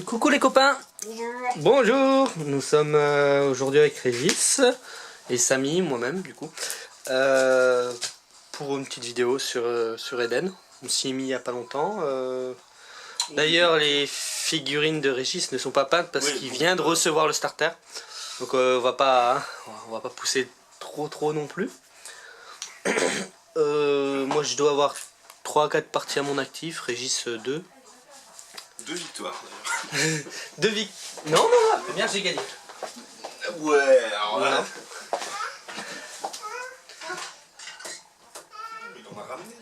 Coucou les copains. Bonjour. Bonjour. Nous sommes aujourd'hui avec Régis et Samy, moi-même du coup, pour une petite vidéo sur Eden. On s'y est mis il n'y a pas longtemps. D'ailleurs les figurines de Régis ne sont pas peintes parce qu'il vient de recevoir le starter. Donc on va pas pousser trop non plus. Moi je dois avoir 3-4 parties à mon actif, Régis 2. 2 victoires. 2 victoires. Non, la première j'ai gagné. Ouais, alors là. Il en a ramené.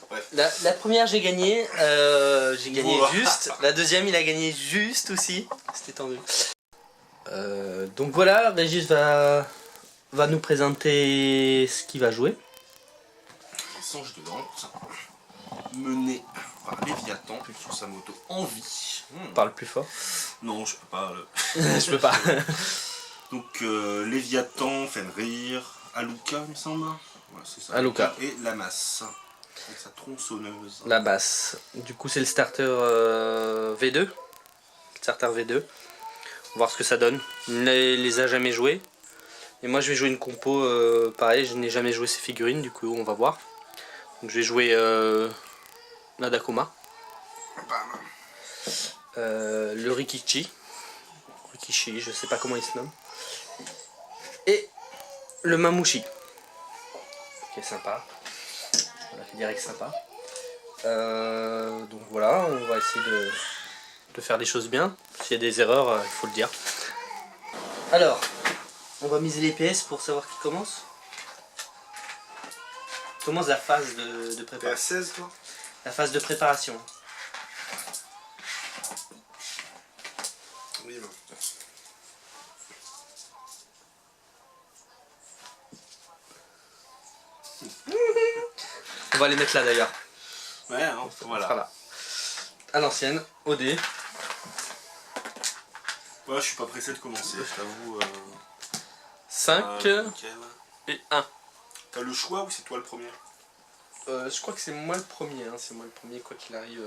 Bref. La première j'ai gagné Voilà. juste. La deuxième il a gagné juste aussi. C'était tendu. Donc voilà, Régis va nous présenter ce qu'il va jouer. Un singe de Dante, mené par Léviathan sur sa moto en vie. Parle plus fort. Non, je peux pas. Je peux pas. Donc Léviathan, Fenrir, Aluka, il me semble. Ouais, c'est ça. Aluka. Et Lamas. Avec sa tronçonneuse. La basse. Du coup c'est le starter V2. Starter V2. On va voir ce que ça donne. Il ne les a jamais joués. Et moi je vais jouer une compo pareil, je n'ai jamais joué ces figurines, du coup on va voir. Donc je vais jouer Nadakuma. Le Rikichi, je sais pas comment il se nomme. Et le Mamushi. Qui est sympa. Voilà, qui dirait que sympa. Donc voilà, on va essayer de faire des choses bien. S'il y a des erreurs, il faut le dire. Alors, on va miser les PS pour savoir qui commence. Commence la phase de T'es à préparation. 16 toi? La phase de préparation. Oui, bah. On va les mettre là d'ailleurs. Ouais, hein, voilà. Voilà. À l'ancienne, au dé. Ouais, je suis pas pressé de commencer, je t'avoue. 5 nickel. et 1. T'as le choix ou c'est toi le premier? Je crois que c'est moi le premier, hein. C'est moi le premier quoi qu'il arrive.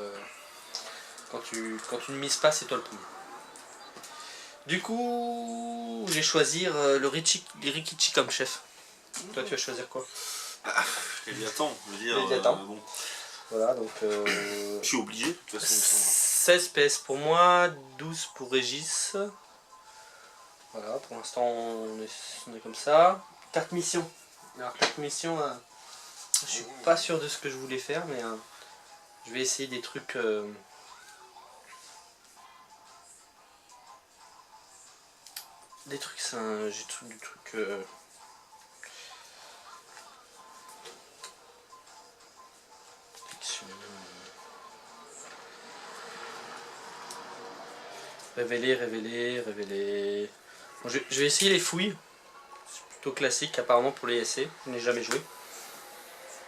Quand tu ne mises pas, c'est toi le premier. Du coup, je vais choisir le Rikichi comme chef. Toi, tu vas choisir quoi? Léviathan, je veux dire. Léviathan. Bon. Voilà, donc Je suis obligé, de toute façon. 16 PS pour moi, 12 pour Régis. Voilà, pour l'instant on est comme ça. Carte mission. Alors carte mission, je suis pas sûr de ce que je voulais faire, mais je vais essayer des trucs. Des trucs, j'ai du truc. Révéler. Bon, je vais essayer les fouilles. C'est plutôt classique apparemment pour les essais. Je n'ai jamais joué.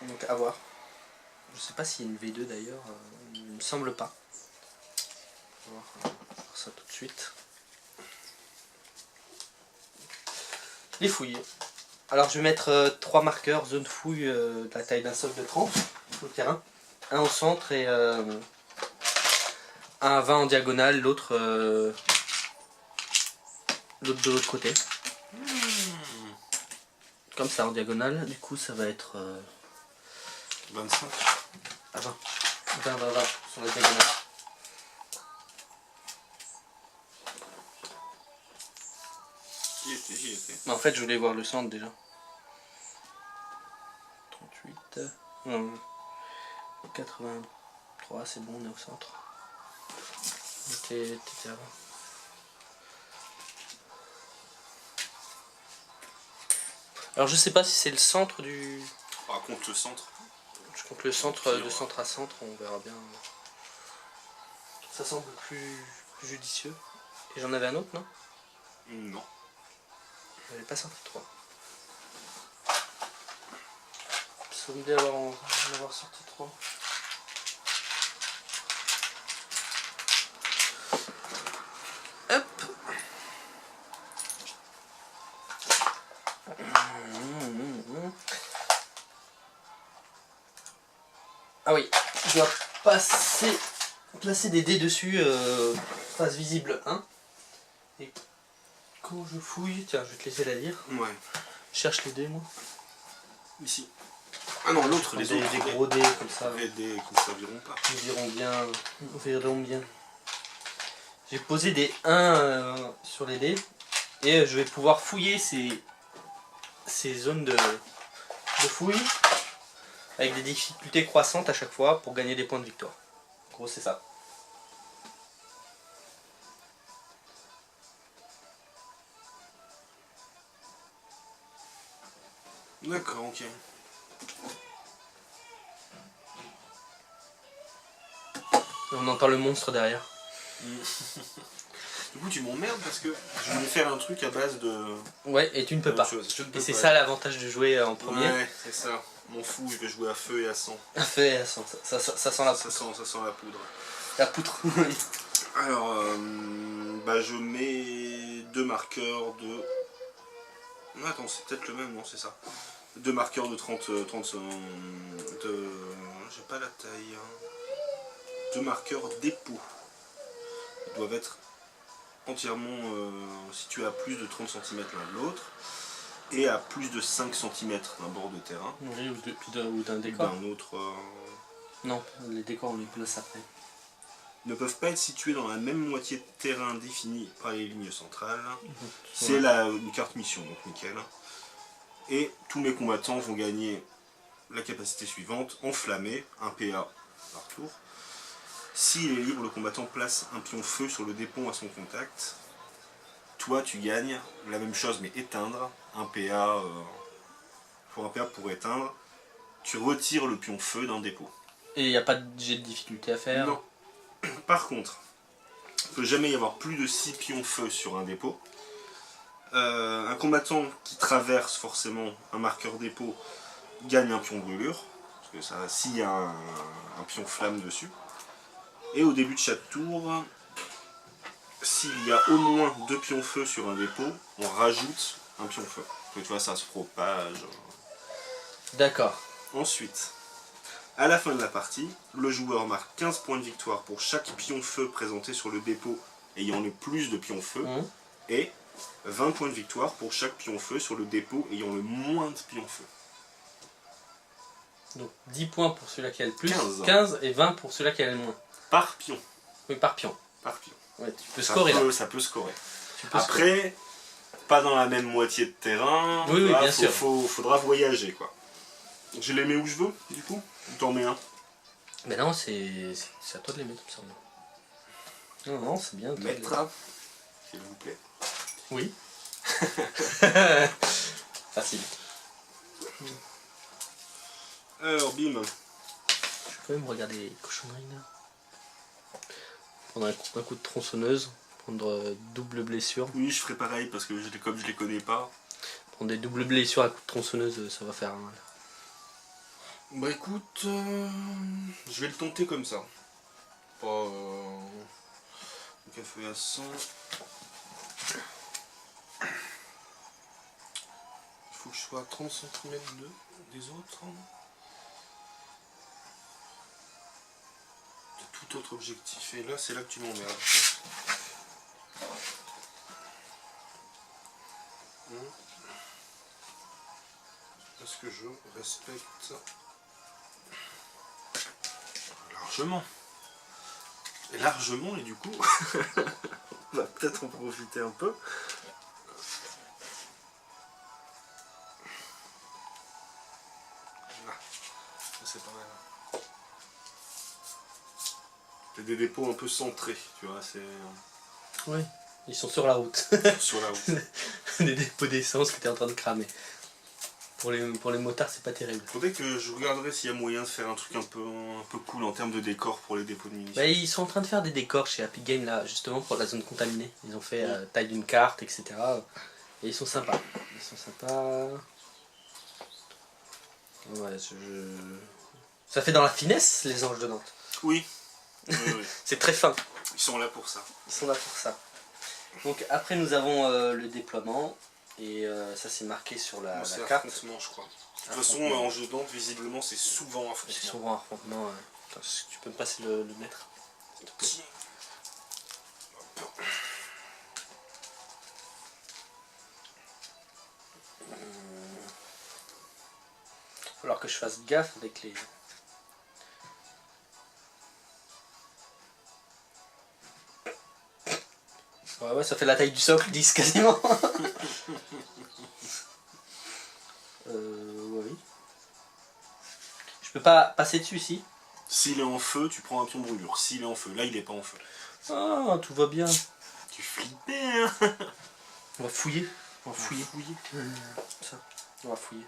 Donc à voir. Je sais pas s'il y a une V2 d'ailleurs. Il me semble pas. On va voir ça tout de suite. Les fouilles. Alors je vais mettre 3 marqueurs, zone fouille de la taille d'un socle de 30 sur le terrain. Un au centre et un à 20 en diagonale, l'autre de l'autre côté. Comme ça en diagonale, du coup ça va être 25. à 20 sur la diagonale. J'y étais. Mais en fait je voulais voir le centre déjà. 38. Non, 83, c'est bon, on est au centre. T'étais avant. Alors je sais pas si c'est le centre du... Raconte le centre. Je compte le centre de centre à centre, on verra bien. Ça semble plus judicieux. Et j'en avais un autre, non? Non. J'en avais pas sorti 3. Ça me dit en avoir sorti 3. Hop. Ah oui, je dois placer des dés dessus surface visible 1. Et quand je fouille, tiens, je vais te laisser la lire. Ouais. Je cherche les dés, moi. Ici. Ah non, l'autre, les autres. Des gros dés comme ça. Les dés qui ne serviront pas. Nous verrons bien. J'ai posé des 1 sur les dés. Et je vais pouvoir fouiller ces zones de fouille. Avec des difficultés croissantes à chaque fois pour gagner des points de victoire. En gros, c'est ça. D'accord, ok. Et on entend le monstre derrière. Du coup, tu m'emmerdes parce que je voulais faire un truc à base de... Ouais, et tu ne peux pas. Et c'est ça l'avantage de jouer en premier. Ouais, c'est ça. M'en fous, je vais jouer à feu et à sang. À feu et à sang, ça sent la poudre. Ça sent la poudre. La poutre. Alors, je mets 2 marqueurs de... Non, attends, c'est peut-être le même, non, c'est ça. 2 marqueurs de 30 de... J'ai pas la taille. 2 marqueurs dépôt. Ils doivent être entièrement situés à plus de 30 cm l'un de l'autre et à plus de 5 cm d'un bord de terrain. Oui, ou d'un décor. D'un autre... Non, les décors on les place après. Ne peuvent pas être situés dans la même moitié de terrain définie par les lignes centrales. C'est une carte mission, donc nickel. Et tous mes combattants vont gagner la capacité suivante, enflammer, 1 PA par tour. S'il est libre, le combattant place un pion feu sur le dépôt à son contact. Toi, tu gagnes la même chose, mais éteindre, 1 PA, pour 1 PA pour éteindre. Tu retires le pion feu d'un dépôt. Et il n'y a pas de jet de difficulté à faire? Non. Par contre, il ne peut jamais y avoir plus de 6 pions feu sur un dépôt. Un combattant qui traverse forcément un marqueur dépôt gagne un pion brûlure, parce que ça, s'il y a un pion flamme dessus. Et au début de chaque tour, s'il y a au moins 2 pions feu sur un dépôt, on rajoute un pion feu. Donc, tu vois, ça se propage. D'accord. Ensuite, à la fin de la partie, le joueur marque 15 points de victoire pour chaque pion feu présenté sur le dépôt ayant le plus de pions feu, et 20 points de victoire pour chaque pion feu sur le dépôt ayant le moins de pions feu. Donc 10 points pour celui-là qui a le plus, 15 et 20 pour celui-là qui a le moins. Par pion. Oui, par pion. Par pion. Ouais, tu peux scorer là. Ça peut scorer. Après, pas dans la même moitié de terrain. Oui, là, bien sûr. Faudra voyager, quoi. Je les mets où je veux, du coup? Ou t'en mets un? Mais non, c'est à toi de les mettre comme ça. Non, c'est bien. Mettre, s'il vous plaît. Oui. Facile. Alors, bim. Je vais quand même regarder les cochonneries là. Prendre un coup de tronçonneuse, prendre double blessure. Oui, je ferai pareil parce que comme je les connais pas. Prendre des doubles blessures à coup de tronçonneuse, ça va faire mal. Bah écoute, je vais le tenter comme ça. Pas café à 100. Il faut que je sois à 30 cm des autres. De tout autre objectif. Et là, c'est là que tu m'emmerdes. Est-ce que je respecte largement? Et largement, et du coup, on va peut-être en profiter un peu. Là, c'est pas mal. C'est des dépôts un peu centrés, tu vois, c'est... Oui, ils sont sur la route. Sur la route. Des dépôts d'essence que tu es en train de cramer. Pour les motards, c'est pas terrible. Faudrait que je regarderai s'il y a moyen de faire un truc un peu cool en termes de décor pour les dépôts de munitions. Bah, ils sont en train de faire des décors chez Happy Game là, justement pour la zone contaminée. Ils ont fait taille d'une carte, etc. Et ils sont sympas. Ils sont sympas. Ouais, ça fait dans la finesse les anges de Nantes. Oui. Oui, oui. C'est très fin. Ils sont là pour ça. Ils sont là pour ça. Donc après nous avons le déploiement. Et ça c'est marqué sur la carte. Affrontement, je crois. De toute façon, en jeu de Nantes, visiblement, c'est souvent affrontement. C'est souvent affrontement. Attends, tu peux me passer le mettre? Tiens. falloir que je fasse gaffe avec les... Ouais, ça fait la taille du socle, 10 quasiment. Oui. Je peux pas passer dessus ici. S'il est en feu, tu prends un pion de brûlure. S'il est en feu, là il est pas en feu. Ah, tout va bien. Tu flippais, hein. On va fouiller. On va fouiller. Ça. On va fouiller.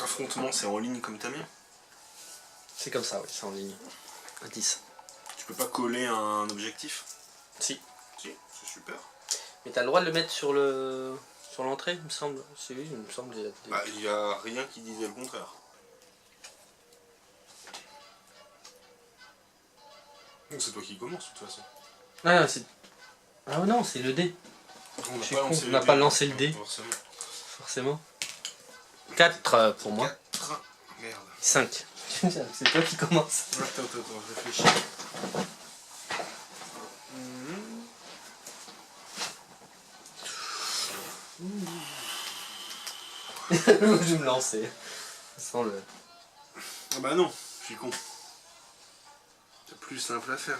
Affrontement, c'est en ligne comme t'as mis. C'est comme ça, oui, c'est en ligne. À 10. Tu peux pas coller un objectif? Si. Si, c'est super. Mais t'as le droit de le mettre sur le... sur l'entrée, il me semble. Si, oui, il me semble. Bah, il y a rien qui disait le contraire. C'est toi qui commence, de toute façon. Ah, c'est... Ah non, c'est le dé. On n'a pas lancé le dé. Forcément. 4 pour moi. 4. Merde. 5. C'est toi qui commence. Attends, je réfléchis. Je vais me lancer. Sans le... Ah bah non, je suis con. C'est plus simple à faire.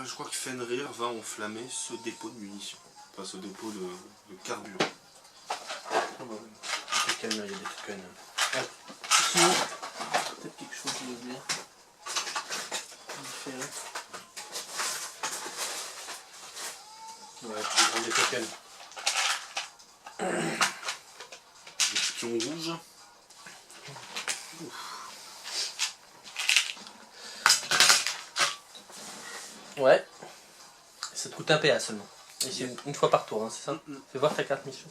Je crois que Fenrir va enflammer ce dépôt de munitions. Enfin, ce dépôt de carburant. Il y a des tokens. Sinon, peut-être quelque chose que j'ai oublié. Différent. Ouais, je vais prendre des tokens. Des pions rouges. Ouais. Ça te coûte un PA seulement. Et c'est une fois par tour, hein, c'est ça? Fais voir ta carte mission.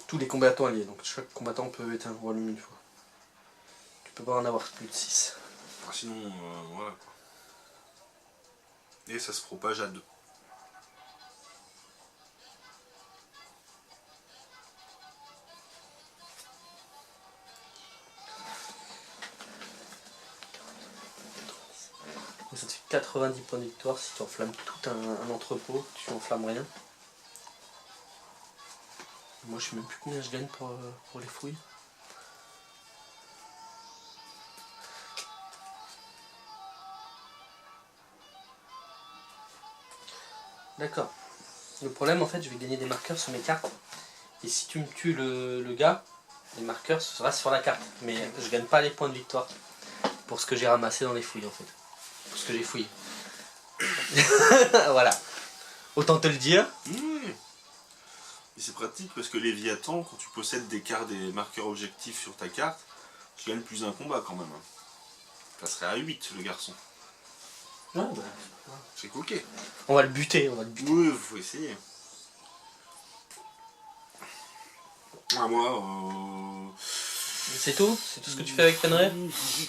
Tous les combattants alliés, donc chaque combattant peut éteindre ou allumer une fois. Tu peux pas en avoir plus de 6. Sinon, voilà quoi. Et ça se propage à 2. Donc ça te fait 90 points de victoire si tu enflammes tout un entrepôt, tu enflammes rien. Moi je sais même plus combien je gagne pour les fouilles. D'accord. Le problème en fait, je vais gagner des marqueurs sur mes cartes. Et si tu me tues le gars, les marqueurs ce sera sur la carte. Mais je gagne pas les points de victoire pour ce que j'ai ramassé dans les fouilles en fait. Pour ce que j'ai fouillé. Voilà. Autant te le dire. Et c'est pratique parce que Léviathan, quand tu possèdes des marqueurs objectifs sur ta carte, tu gagnes plus un combat quand même. Ça serait à 8 le garçon. Ouais, bah. C'est coquet. On va le buter, on va le buter. Oui, faut essayer. Ah, moi, C'est tout? C'est tout ce que tu fais avec Fenrir?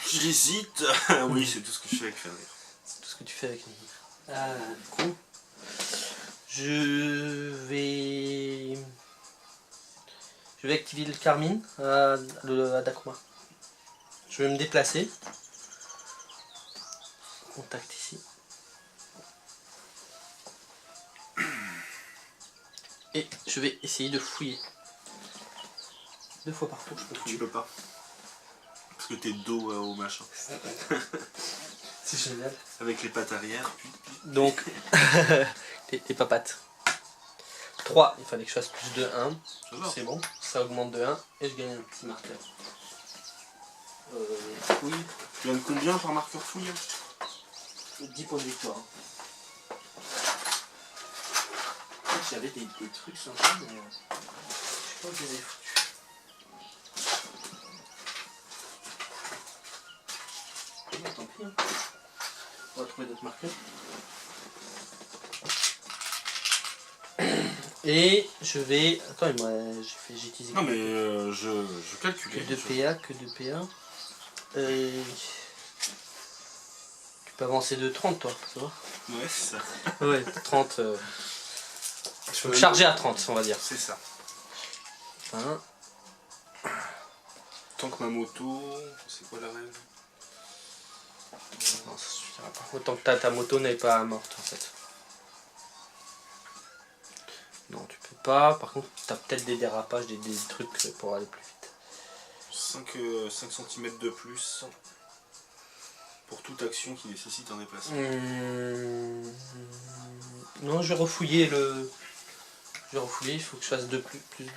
J'hésite. Oui, c'est tout ce que je fais avec Fenrir. C'est tout ce que tu fais avec Fenrir. Ah, cool. Je vais activer le Carmine à Dakuma. Je vais me déplacer. Contact ici. Et je vais essayer de fouiller. 2 fois par tour, je peux fouiller. Tu peux pas. Parce que t'es dos au machin. C'est génial. Avec les pattes arrière. Donc, les papates. 3, il fallait que je fasse plus de 1. C'est bon, ça augmente de 1 et je gagne un petit marqueur. Fouille. Tu gagnes combien par marqueur fouille? 10 points de victoire. J'avais des trucs sympas, mais je sais pas où je les ai foutus. Tant pis, hein. On va trouver d'autres marqueurs. Et je vais... Attends, j'ai utilisé... Non mais je calculais. Que de PA, que de PA. Tu peux avancer de 30 toi, ça va? Ouais, c'est ça. Ouais, 30. faut charger à 30, on va dire. C'est ça. Hein. Tant que ma moto... C'est quoi la règle? Non, ça suffira pas. Autant que ta moto n'est pas morte en fait. Non, tu peux pas. Par contre, tu as peut-être des dérapages, des trucs pour aller plus vite. 5 cm de plus pour toute action qui nécessite un déplacement. Non, je vais refouiller le... Je vais refouiller, il faut que je fasse 2 plus.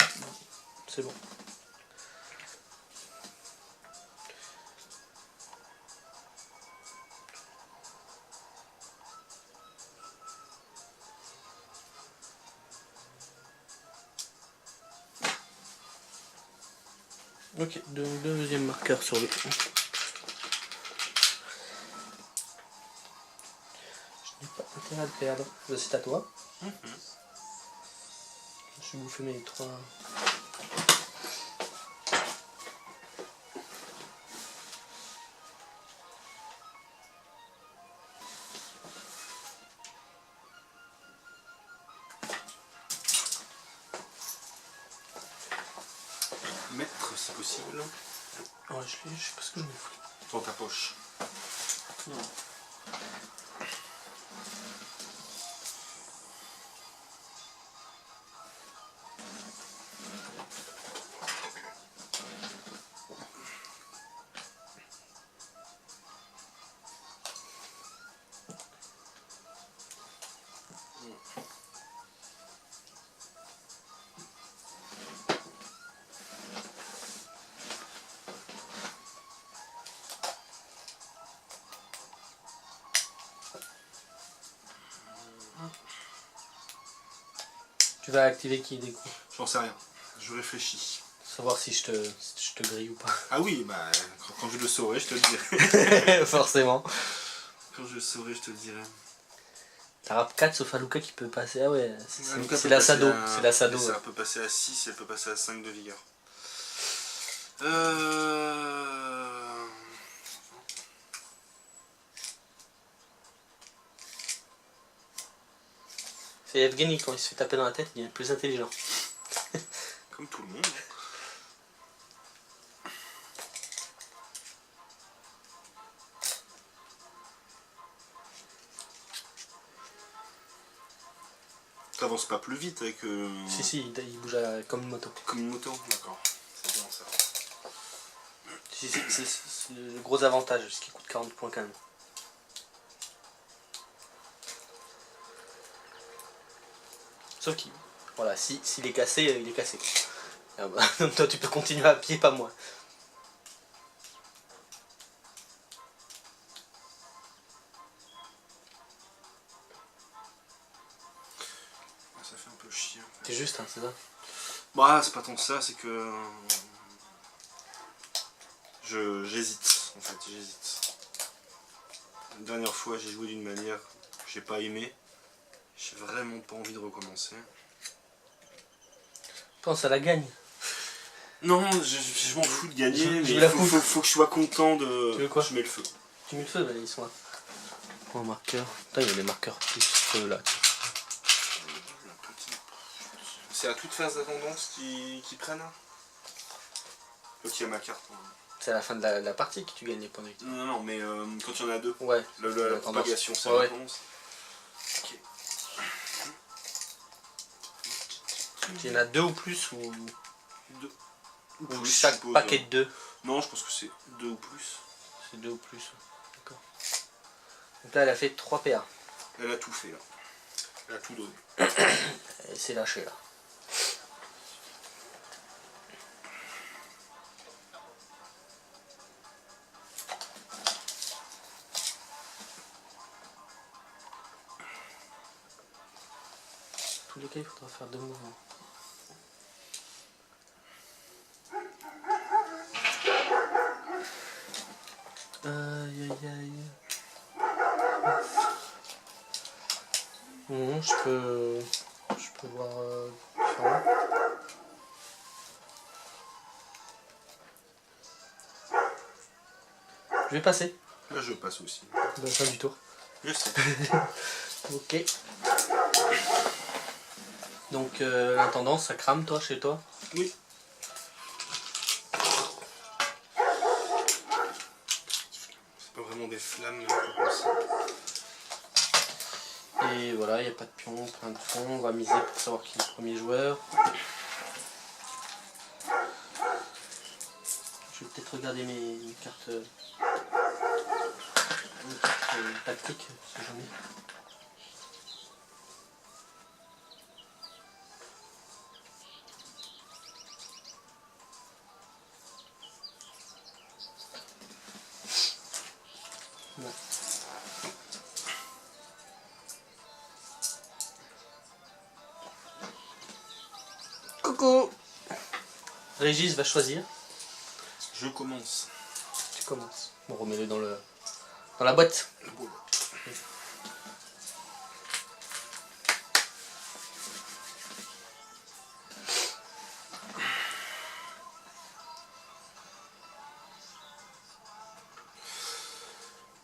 C'est bon. Ok, deuxième marqueur sur le... Je n'ai pas intérêt à le perdre. C'est à toi. Je suis bouffé mes 3... Mettre si possible. Ouais, je sais pas ce que je me fous. Dans ta poche. Non. Tu vas activer qui des coups? J'en sais rien. Je réfléchis. Savoir si je te grille ou pas. Ah oui, bah quand je le saurai, je te le dirai. Forcément. Quand je le saurai, je te le dirai. T'as rap 4 sauf Aluka qui peut passer. Ah ouais, Aluka c'est peut la passer Sado. à- C'est la Sado. Ça Ouais. peut passer à 6 et elle peut passer à 5 de vigueur. C'est Evgeny, quand il se fait taper dans la tête, il est plus intelligent. Comme tout le monde. T'avances pas plus vite avec... Si, il bouge comme une moto. Comme une moto, d'accord. C'est bien ça. Si, c'est le gros avantage, ce qui coûte 40 points quand même. Sauf qu'il... Voilà, s'il est cassé, il est cassé. Ah bah, toi tu peux continuer à pied, pas moi. Ça fait un peu chier. En fait. T'es juste, hein, c'est ça? Bah, c'est pas tant ça, c'est que... J'hésite, en fait, j'hésite. La dernière fois, j'ai joué d'une manière que j'ai pas aimé. J'ai vraiment pas envie de recommencer. Pense à la gagne. Non, je m'en fous de gagner, Je mais la faut que je sois content de... Tu veux quoi? Je mets le feu. Tu mets le feu, ils sont là. Oh, marqueur. Putain, il y a des marqueurs plus feu là. C'est à toute phase d'attendance qui prennent. Quand il y a ma carte. C'est à la fin de la partie que tu gagnes les points de victoire. Non, mais quand il y en a deux. Ouais. La propagation, c'est ouais. la réponse. Ok. Il y en a 2 ou plus ou Plus, chaque je suppose. paquet de 2? Non, je pense que c'est 2 ou plus. C'est 2 ou plus. D'accord. Donc là, elle a fait 3 PA. Elle a tout fait là. Elle a tout donné. Elle s'est lâchée là. Dans tous les cas, il faudra faire 2 mouvements. Aïe aïe aïe. Non, je peux voir différemment. Je vais passer. Là, je passe aussi. À la fin du tour. Je sais. Ok. Donc l'intendance, ça crame toi chez toi? Oui. C'est pas vraiment des flammes comme ça. Et voilà, il n'y a pas de pion, plein de fonds. On va miser pour savoir qui est le premier joueur. Je vais peut-être regarder mes cartes, tactiques, si jamais. Ouais. Coucou! Régis va choisir. Je commence. Tu commences. Bon, remets-le dans la boîte.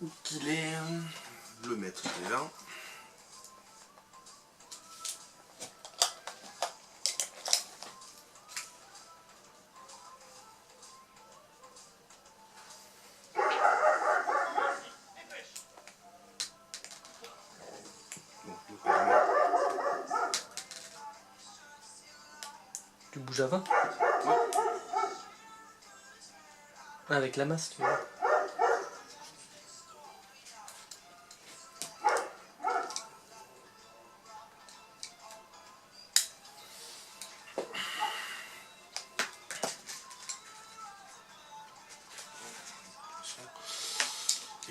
Où qu'il est? Le maître, il est là. Donc, le gouvernement. Tu bouges à 20? Ouais. Ah, avec la masse, tu vois.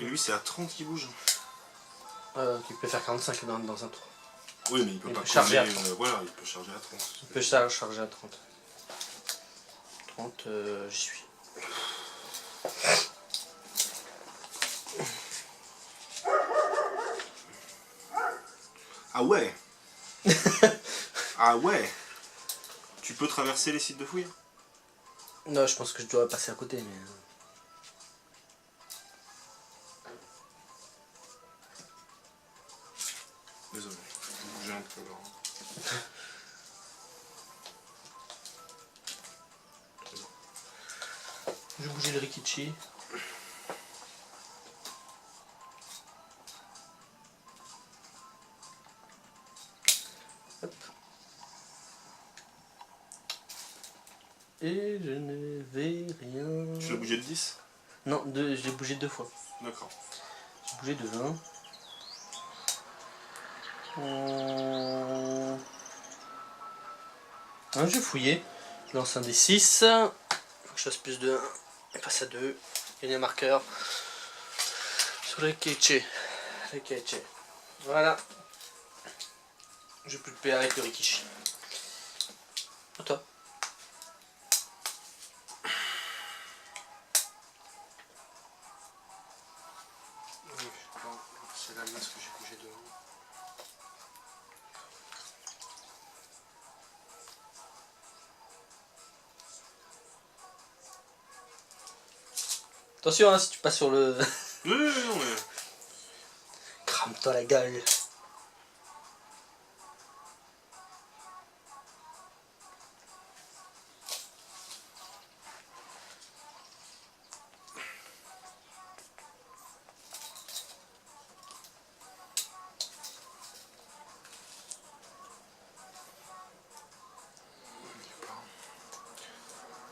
Et lui, c'est à 30 qui bouge. Tu peux faire 45 dans un tour. Oui, mais il peut Il pas peut charger à coller, 30. voilà, il peut charger à 30. Tu peux charger à 30. 30, j'y suis. Ah ouais. Ah ouais. Tu peux traverser les sites de fouille? Non, je pense que je dois passer à côté, mais... Désolé, je bougeais un peu là. Je vais bouger le Rikichi. Hop. Et je ne vais rien... Tu l'as bougé de 10? Non, je l'ai bougé 2 fois. D'accord. J'ai bougé de 20. Je vais fouiller. Je lance un des 6. Faut que je fasse plus de 1. Et passe à 2. Gagner un marqueur. Sur le Keiche. Le Keiche. Voilà. J'ai plus de paix avec le Rikishi. À toi. C'est la masse que j'ai bougé devant. Attention hein, si tu passes sur le... Non, mais... Crame-toi la gueule.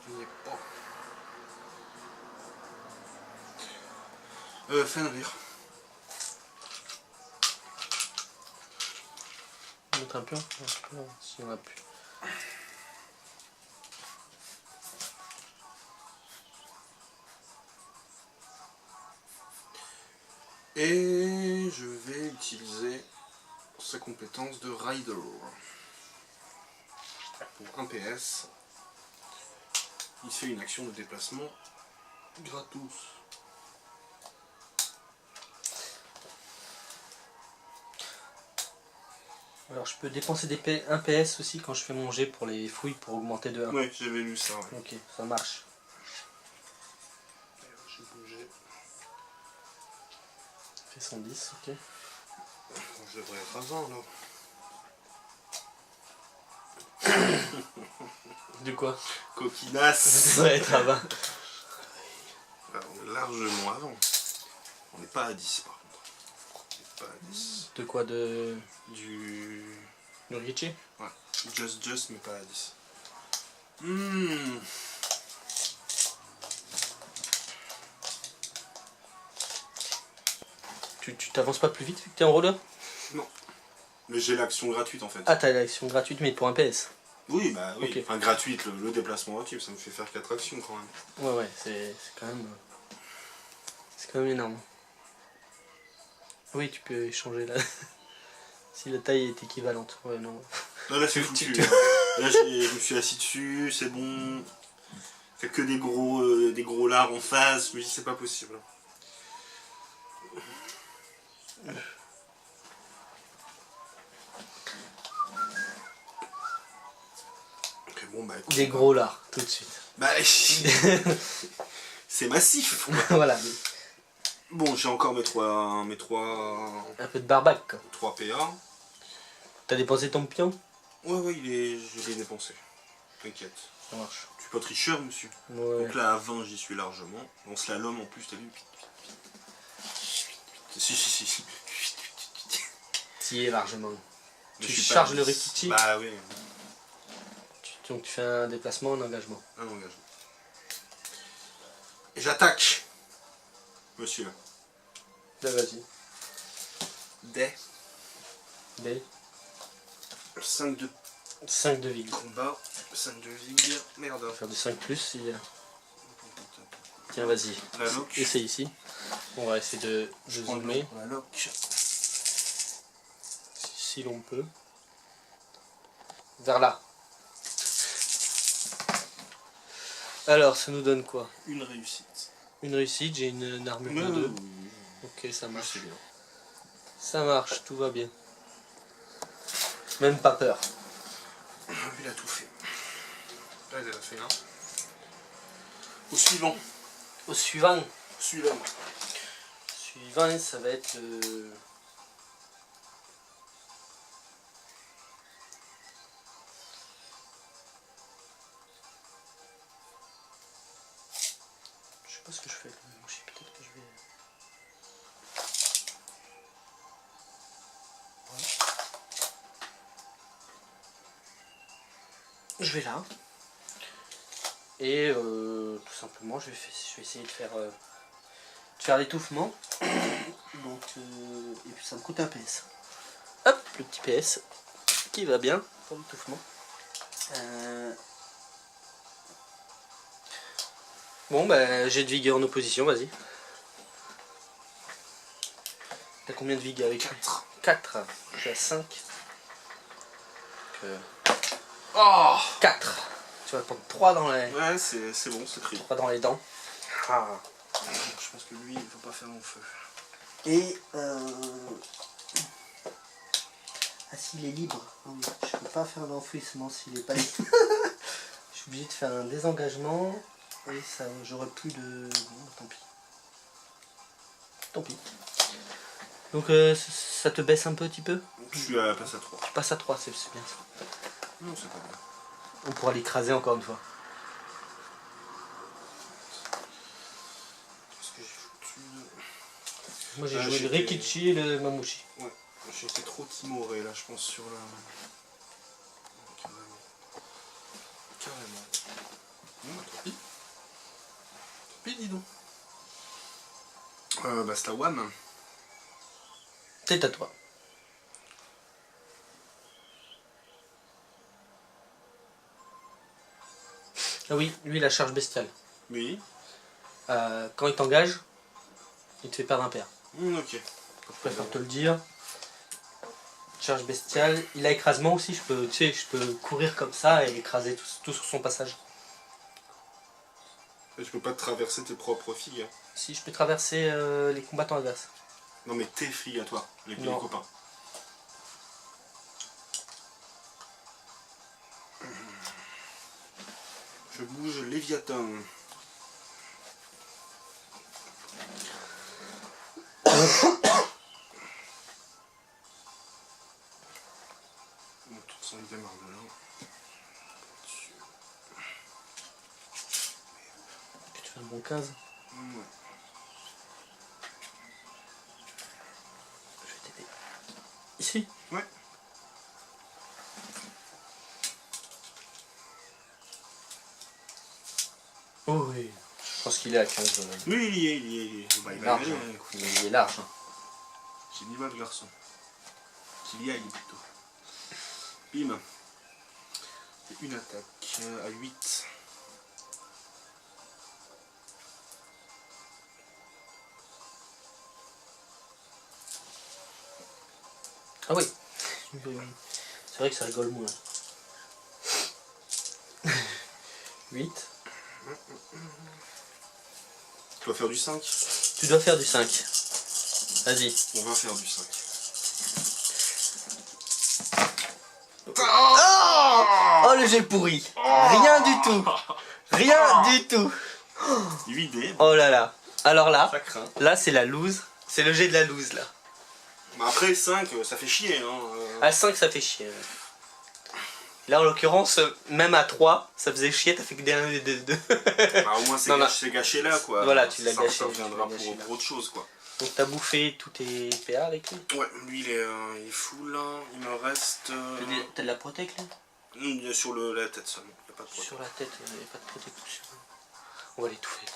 Il n'y est pas. Fenrir. Montre un peu, s'il y en a plus. Et je vais utiliser sa compétence de Rider. Pour 1 PS, il fait une action de déplacement gratos. Alors je peux dépenser des 1 PS aussi quand je fais mon jet pour les fouilles pour augmenter de 1. Oui, j'avais lu ça. Ouais. Ok, ça marche. J'ai bougé. Fait 110, ok. Je devrais être à 20 là. De quoi? Coquinasse. Ouais, ça va. Alors, on est largement avant. On n'est pas à 10 par contre. On n'est pas à 10. De quoi? De Du... Rikichi? Ouais, just, mais pas à 10. Hmm. Tu t'avances pas plus vite vu que t'es en roller? Non. Mais j'ai l'action gratuite en fait. Ah, t'as l'action gratuite, mais pour un PS. Oui, bah oui. Ok. Enfin, gratuite, le déplacement gratuit, ça me fait faire 4 actions quand même. Ouais, c'est quand même... C'est quand même énorme. Oui, tu peux échanger là. Si la taille est équivalente. Ouais, non. Non, là c'est Tu- foutu. tu- Là, je me suis assis dessus, c'est bon. Fait que des gros lards en face, je me dis c'est pas possible. Ok, bon, bah, écoute, Des gros lards, tout de suite. Bah, c'est massif. Voilà, Bon, j'ai encore mes 3 un peu de barbac quoi. 3 PA. T'as dépensé ton pion? Ouais, je l'ai dépensé. T'inquiète. Ça marche. Tu es pas tricheur, monsieur. Ouais. Donc là, à 20, j'y suis largement. En slalom, en plus, t'as vu. Si. T'y es largement. Mais Tu je suis pas charges le 10. Rikichi. Bah oui, Donc tu fais un déplacement en engagement. un engagement. Et j'attaque, monsieur. Là, vas-y. Des Des 5 de 5 de vig. combat, 5 de vig. Merde. On va faire du 5 plus si... Tiens, vas-y. La lock. Essaye ici. On va essayer de prends le zoomer la lock. si l'on peut. Vers là. Alors, ça nous donne quoi? Une réussite. Une réussite, j'ai une armure de 2. Ok, ça marche. C'est bien. Ça marche, tout va bien. Même pas peur. Il a tout fait. Là, il a fait un. Au suivant. Au suivant. Suivant. Suivant, ça va être... Je sais pas ce que je fais avec le Mamushi, peut-être que je vais... Ouais. Je vais là. Et tout simplement, je vais essayer de faire l'étouffement. Donc, et puis ça me coûte un PS. Hop, le petit PS qui va bien pour l'étouffement. Bon, bah, j'ai de vigueur en opposition, vas-y. T'as combien de vigueur avec 4. 4. Je suis à 5. Oh 4. Tu vas prendre 3 dans les, Ouais, c'est bon, c'est crit. 3 dans les dents. Ah. Je pense que lui, il ne faut pas faire mon feu. Et ah, s'il est libre, oui, je peux pas faire l'enfouissement s'il est pas libre. Je suis obligé de faire un désengagement et ça, j'aurai plus de. Bon, tant pis. Tant pis. Donc ça te baisse un petit peu? Je suis à la place à 3. Tu passes à 3, c'est bien ça. Non, c'est pas bien. On pourra l'écraser encore une fois. Qu'est-ce que j'ai foutu de... Moi j'ai Ah, joué le j'étais- Rikichi et le Mamushi. Ouais, j'ai été trop timoré là, je pense, sur la... Carrément. Tant pis. Tant pis, dis donc. Bah, c'est la WAM. C'est à toi. Ah oui, lui la charge bestiale. Oui. Quand il t'engage, il te fait perdre un pair. Ok. Je préfère te le dire. Charge bestiale. Il a écrasement aussi, je peux, tu sais, je peux courir comme ça et écraser tout sur son passage. Et tu peux pas traverser tes propres filles. Hein. Si je peux traverser les combattants adverses. Non mais tes filles à toi, les Non. copains. Je bouge Léviathan. Mon tour sans il démarre de là. 75. Ouais. Je vais t'aider. Ici? Ouais. Oh oui. Je pense qu'il est à 15. Oui, il est. Bah, il va y Large. aller, Hein. hein, écoute. Il est large. Hein. Qu'il y va le garçon. Qu'il y aille plutôt. Bim. C'est une attaque à 8. Ah oui. C'est vrai que ça rigole moins. 8. Tu vas faire du 5. Tu dois faire du 5. Vas-y. On va faire du 5. Oh le jet pourri. Rien du tout. Rien du tout. 8 dés. Oh là là. Alors là, Ça craint. là c'est la loose. C'est le jet de la loose là. Bah après 5, ça fait chier. Hein. À 5 ça fait chier. Là en l'occurrence, même à 3, ça faisait chier, t'as fait que des 1 et des 2. Bah, au moins c'est gâché là quoi. Voilà, tu l'as gâché. Ça reviendra tu l'as gâché, pour autre chose quoi. Donc t'as bouffé tous tes PA avec lui. Ouais, lui il est full. Hein. Il me reste. T'as de la protec là? Il est sur la tête seulement. Il n'y a pas de problème. Sur la tête, il n'y a pas de protection. On va l'étouffer.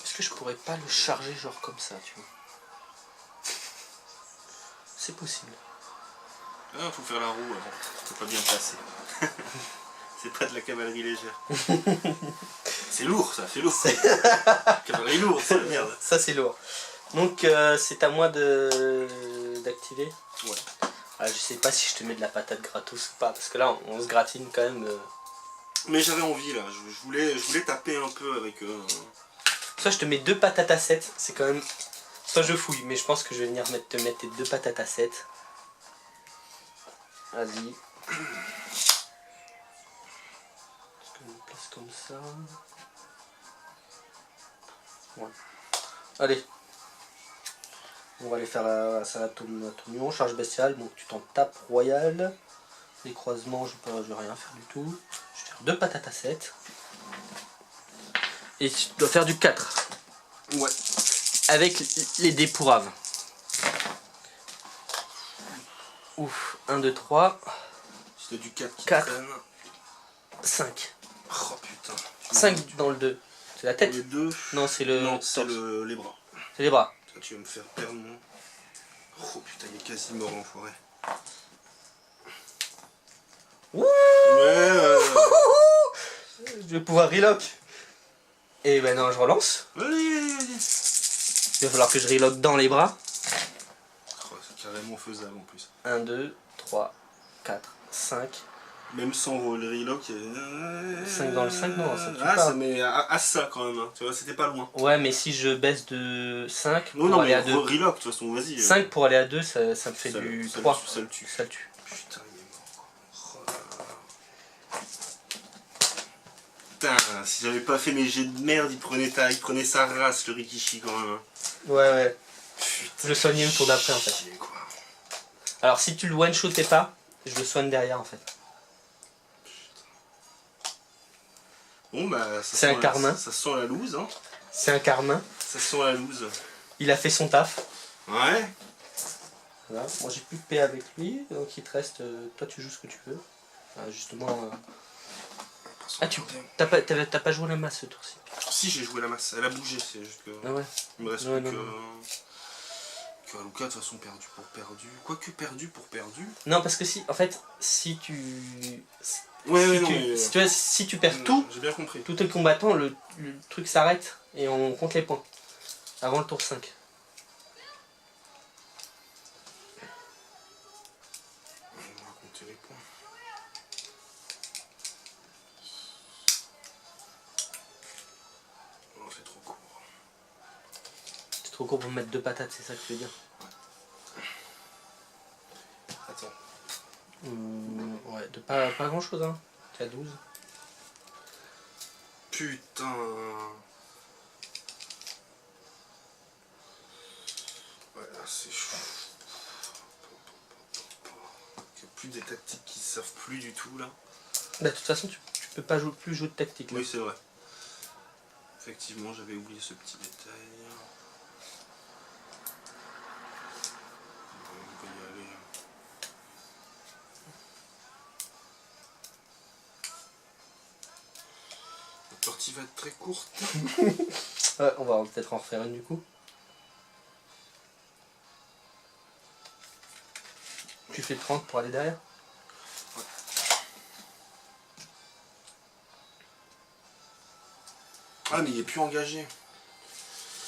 Est-ce que je pourrais pas le charger genre comme ça, tu vois? C'est possible. Ah, faut faire la roue avant. C'est pas bien placé. C'est pas de la cavalerie légère. C'est lourd ça, c'est lourd. Cavalerie lourde, ça, merde. Ça c'est lourd. Donc c'est à moi d'activer. Ouais. Ah, je sais pas si je te mets de la patate gratos ou pas, parce que là on se gratine quand même. Mais j'avais envie là, je voulais taper un peu avec... Soit je te mets 2 patates à 7, c'est quand même... Soit je fouille, mais je pense que je vais venir te mettre tes 2 patates à 7. Vas-y. Est-ce que je me place comme ça? Ouais. Allez. On va aller faire la salade tournion, charge bestiale, donc tu t'en tapes royal. Les croisements, je vais rien faire du tout. Je vais faire 2 patates à 7. Et tu dois faire du 4. Ouais. Avec les dés pourraves. Ouf, 1, 2, 3. C'était du 4 qui 4. traîne. 5. Oh putain. 5 dans le 2. C'est la tête? Les deux. Non, c'est le... Non, c'est les bras. C'est les bras. Toi, tu vas me faire perdre mon... Oh putain, il est quasi mort l'enfoiré. Ouh. Ouais. Je vais pouvoir relock. Et ben non, je relance. Allez. Il va falloir que je relock dans les bras. Oh, c'est carrément faisable en plus. 1, 2, 3, 4, 5. Même sans le relock. 5 dans le 5, non, ça tue Ah, pas. ça met à ça quand même. Hein. Tu vois, c'était pas loin. Ouais, mais si je baisse de 5 Non, pour non, aller mais à 2. relock, de toute façon, vas-y. 5 pour aller à 2, ça me fait du 3. Ça le tue. Ça le tue. Putain, il est mort. Oh là là. Putain, si j'avais pas fait mes jets de merde, il prenait sa race, le Rikishi quand même. Ouais, ouais. Putain, Je le soignais le tour d'après en fait. chier, quoi. Alors si tu le one-shotais pas, je le soigne derrière en fait. Bon bah, C'est un carmin. Ça sent la loose, hein. C'est un carmin. Ça sent la loose. Il a fait son taf. Ouais. Voilà. Moi j'ai plus de paix avec lui, donc il te reste. Toi tu joues ce que tu veux. Justement. Ah tu t'as pas joué la masse ce tour-ci. Si, j'ai joué la masse. Elle a bougé, c'est juste que. Ah ouais. Il me reste Ouais, plus non, que Aluka, de toute façon, perdu pour perdu. Quoique perdu pour perdu. Non parce que si, en fait, si tu. Ouais, si ouais, tu, non, mais... si tu vois, si tu perds tout, J'ai bien compris. tout est combattant, le truc s'arrête et on compte les points. Avant le tour 5. On va compter les points. Oh, c'est trop court. C'est trop court pour mettre 2 patates, c'est ça que tu veux dire? Attends. Ouais, de pas grand chose hein. T'es à 12. putain. Voilà, c'est chaud. Il n'y a plus des tactiques qui ne servent plus du tout là. Bah, de toute façon, tu peux pas plus jouer de tactique. Là. Oui, c'est vrai. Effectivement, j'avais oublié ce petit détail. On peut y aller. La partie va être très courte. Ouais, on va peut-être en refaire une du coup. Tu fais 30 pour aller derrière. Ouais. Ah, mais il est plus engagé.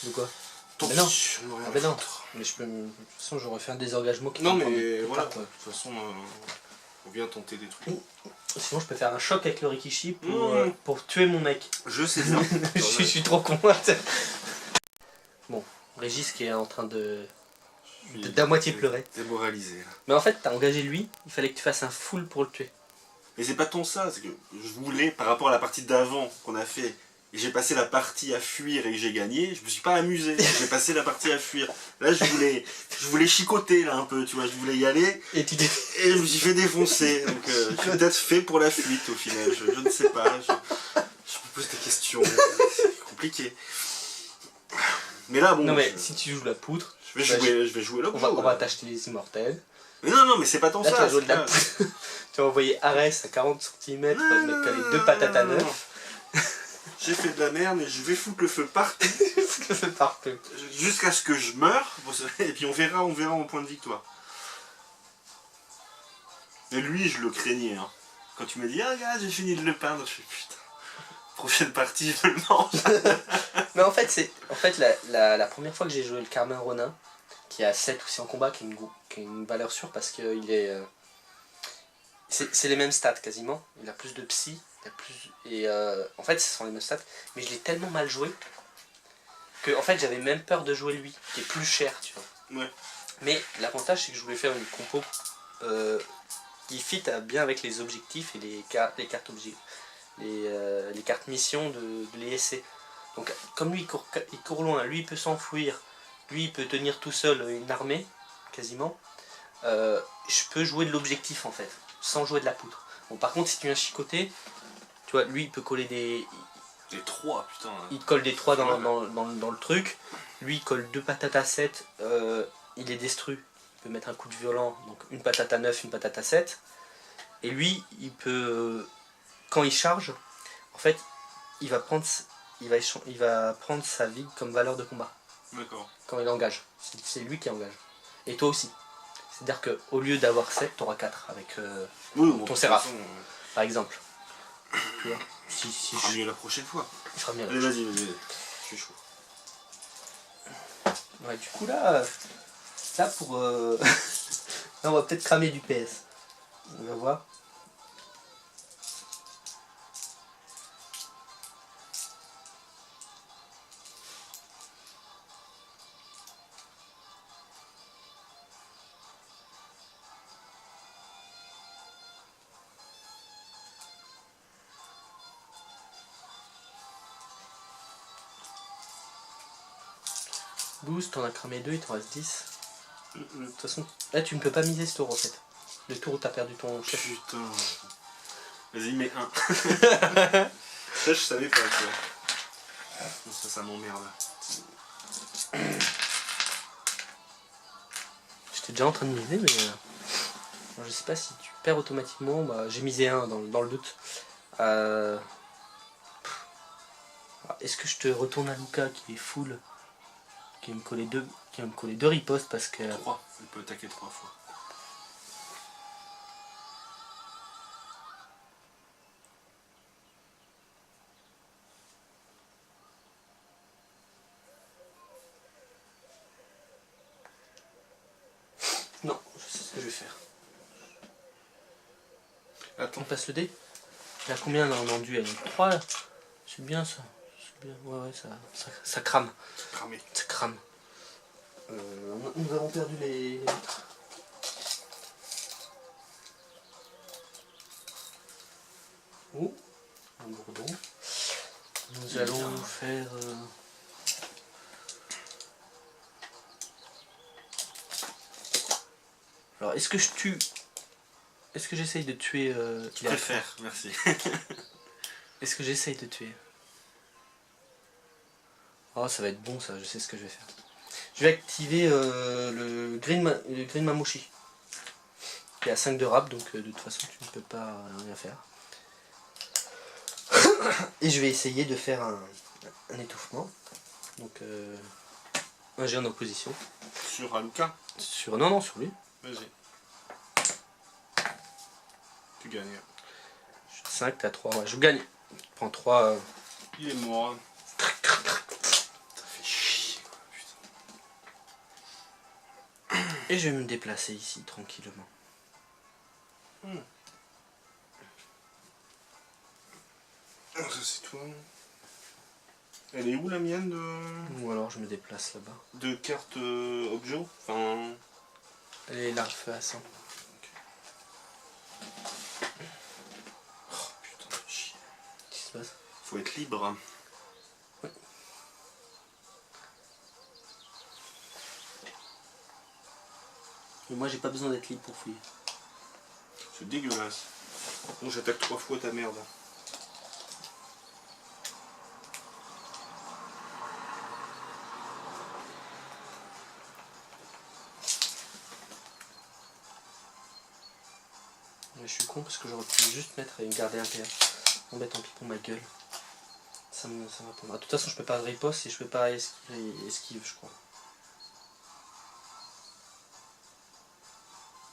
De quoi? Tant Mais pis, non. on aurait Ah rien ben non. foutre. Mais je peux. De toute façon, j'aurais fait un désengagement qui Non, peut me mais prendre voilà, plus tard, de toute façon, on vient tenter des trucs. Sinon, je peux faire un choc avec le Rikishi Mmh. pour tuer mon mec. Je sais bien. je suis trop con. Bon, Régis qui est en train d'à moitié pleurer. Démoralisé là. Mais en fait, t'as engagé lui, il fallait que tu fasses un full pour le tuer. Mais c'est pas tant ça, c'est que je voulais, par rapport à la partie d'avant qu'on a fait, et j'ai passé la partie à fuir et que j'ai gagné, je me suis pas amusé, j'ai passé la partie à fuir. Là je voulais chicoter là un peu, tu vois, je voulais y aller, Et tu et je me suis fait défoncer, donc je suis peut-être fait pour la fuite au final, je ne sais pas, je me pose des questions, c'est compliqué. Mais là bon, Non mais si tu joues la poutre, je vais jouer là. on va t'acheter les immortels. Mais non, mais c'est pas tant Là, tu ça. vas jouer de la poutre. Tu vas envoyer Arès à 40 cm, mais t'as les deux patates à neuf. J'ai fait de la merde et je vais foutre le feu partout. C'est parfait. Jusqu'à ce que je meure, et puis on verra en point de victoire. Et lui, je le craignais. Hein. Quand tu m'as dit, ah regarde, j'ai fini de le peindre, je fais putain, prochaine partie, je me le mange. Mais en fait, la première fois que j'ai joué le Carmin Ronin, qui a 7 ou 6 en combat, qui est une valeur sûre parce qu'il est. C'est les mêmes stats quasiment. Il a plus de psy, il a plus. Et en fait, ce sont les mêmes stats. Mais je l'ai tellement mal joué que en fait, j'avais même peur de jouer lui, qui est plus cher, tu vois. Ouais. Mais l'avantage, c'est que je voulais faire une compo qui fit bien avec les objectifs et les cartes les cartes missions de l'ESC. Donc, comme lui, il court loin, lui, il peut s'enfuir, lui, il peut tenir tout seul une armée, quasiment. Je peux jouer de l'objectif, en fait, sans jouer de la poutre. Bon, par contre, si tu viens chicoter, tu vois, lui, il peut coller des... Des 3, putain. Il colle des 3 dans le truc. Lui, il colle 2 patates à 7. Il est destruit. Il peut mettre un coup de violent. Donc une patate à 9, une patate à 7. Et lui, il peut... quand il charge, en fait, il va prendre sa vie comme valeur de combat. D'accord. Quand il engage. C'est lui qui engage. Et toi aussi. C'est-à-dire qu'au lieu d'avoir 7, tu auras 4 avec ton Séraph, par exemple. Tu vois, il fera mieux la prochaine fois. Il fera mieux. Allez, vas-y, je suis chaud. Ouais, du coup là pour... là, on va peut-être cramer du PS. On va voir. Boost, t'en as cramé 2, il t'en reste 10. De toute façon, là tu ne peux pas miser ce tour en fait. Le tour où t'as perdu ton chef. Putain. Vas-y, mets 1. Ça, je savais pas, tu vois. Ça m'emmerde. J'étais déjà en train de miser, mais je sais pas si tu perds automatiquement. Bah, j'ai misé 1 dans le doute. Est-ce que je te retourne à Luca qui est full, qui va me coller 2 ripostes parce que... 3, il peut attaquer 3 fois. Non, je sais ce que je vais faire. Attends. On passe le dé. Il a combien en duel? 3. C'est bien ça. C'est bien. Ouais, ça crame. Cramé. Ça crame. Nous avons perdu les litres. Oh, un bourdon. Nous allons faire... Alors, est-ce que je tue... Est-ce que j'essaye de tuer... Je préfère, merci. Est-ce que j'essaye de tuer? Oh, ça va être bon ça, je sais ce que je vais faire. Je vais activer le Green Mamushi. Qui est à 5 de rap, donc de toute façon tu ne peux pas rien faire. Et je vais essayer de faire un étouffement. Donc un jet en opposition. Sur Aluka? Sur... Non, sur lui. Vas-y. Tu gagnes. Je suis 5, t'as 3, ouais, je gagne. Je prends 3. Il est mort. Ça fait chier, putain. Et je vais me déplacer ici tranquillement. Ça c'est toi. Elle est où la mienne de... Ou alors je me déplace là-bas. De carte objet? Enfin... Elle est là, feu à 100. Oh putain de chier. Qu'est-ce qui se passe? Faut être libre. Ouais. Mais moi j'ai pas besoin d'être libre pour fouiller. C'est dégueulasse. Bon, j'attaque 3 fois ta merde. Mais je suis con parce que j'aurais pu juste mettre et garder un PA. Bon bah tant pis pour ma gueule. Ça va pour moi. De toute façon je peux pas riposte et je peux pas esquive je crois.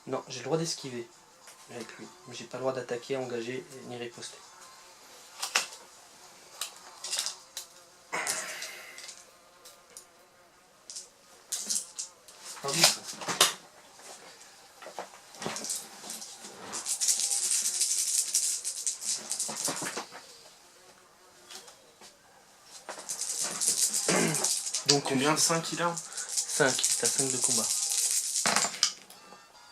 Non, j'ai le droit d'esquiver avec lui. Mais j'ai pas le droit d'attaquer, engager ni riposter. Pardon ça. Donc Combien? 5 il a? 5, t'as 5 de combat.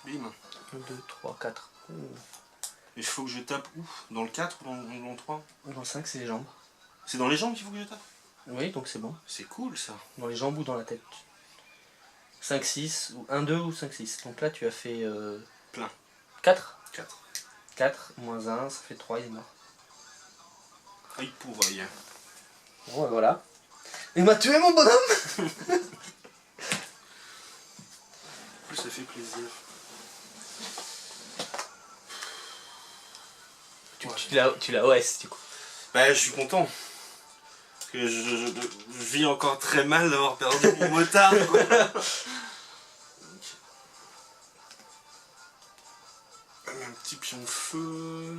Bim. 1, 2, 3, 4. Et il faut que je tape où? Dans le 4 ou dans le 3? Dans le 5 c'est les jambes. C'est dans les jambes qu'il faut que je tape? Oui, donc c'est bon. C'est cool ça. Dans les jambes ou dans la tête. 5, 6, ou 1, 2 ou 5, 6. Donc là tu as fait... Plein. 4. 4. 4, moins 1, ça fait 3, il est mort. Ah, il pourrait. Bon, et voilà. Il m'a tué mon bonhomme. En plus ça fait plaisir. Tu l'as OS du coup. Bah je suis content. Parce que je vis encore très mal d'avoir perdu mon motard quoi. Un petit pion feu.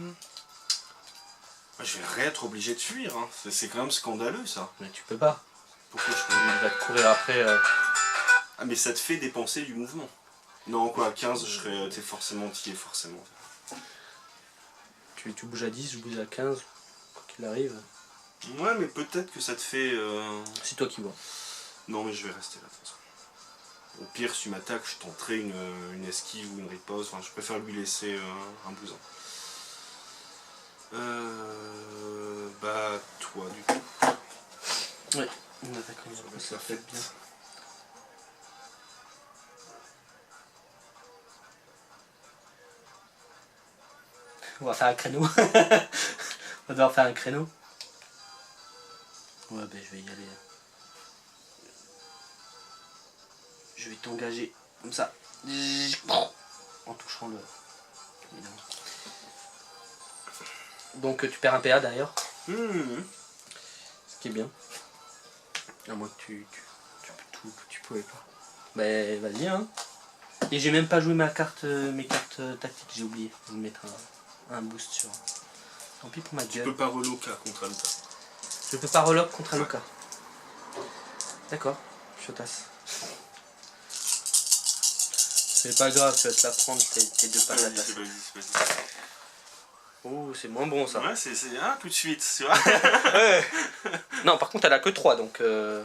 Je vais réêtre obligé de fuir, hein. C'est quand même scandaleux ça. Mais tu peux pas. Pourquoi je peux... Il va te courir après. Ah mais ça te fait dépenser du mouvement. Non quoi, à 15 je serais... T'es forcément tié, forcément. Tu bouges à 10, je bouge à 15. Quoi qu'il arrive. Ouais mais peut-être que ça te fait... C'est toi qui vois. Non mais je vais rester là de toute façon. Au pire si tu m'attaques, je tenterai une esquive ou une riposte. Enfin, je préfère lui laisser un bousin. Bah toi du coup. Ouais, on attaque comme ça fait bien. On va faire un créneau. On va devoir faire un créneau. Ouais, ben je vais y aller. Je vais t'engager comme ça. En touchant le... Évidemment. Donc tu perds un PA d'ailleurs. Ce qui est bien. À moins que tu pouvais pas. Ben vas-y hein. Et j'ai même pas joué mes cartes tactiques, j'ai oublié de mettre un boost sur. Tant pis pour ma gueule. Tu peux pas reloca contre Aluka. Je peux pas relock contre Aluka. D'accord, je tasse. C'est pas grave, tu vas te la prendre tes deux patates. Vas-y. Oh, c'est moins bon ça. Ouais, c'est tout de suite, tu vois. Ouais. Non, par contre, elle a que 3 donc. Non,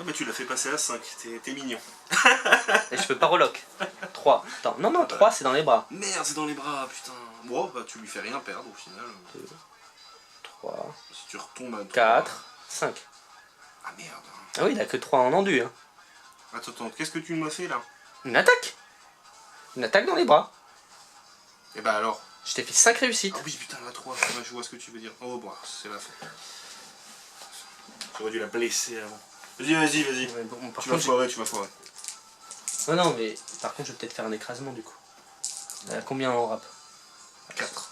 mais tu l'as fait passer à 5, t'es mignon. Et je peux pas relock. 3. Attends, non, 3 c'est dans les bras. Merde, c'est dans les bras, putain. Bon, bah tu lui fais rien perdre au final. 2, 3, Si tu retombes à 4, 5. Ah merde. Ah oui, il a que 3 en endu. Hein. Attends, qu'est-ce que tu m'as fait là? Une attaque. Une attaque dans les bras. Et bah alors. Je t'ai fait 5 réussites. Ah oui, putain, la 3. Ouais, je vois ce que tu veux dire. Oh, bah, c'est la fin. J'aurais dû la blesser avant. Vas-y. Ouais, bon, Tu vas foirer. Non, mais par contre, je vais peut-être faire un écrasement du coup. Combien en rap? 4.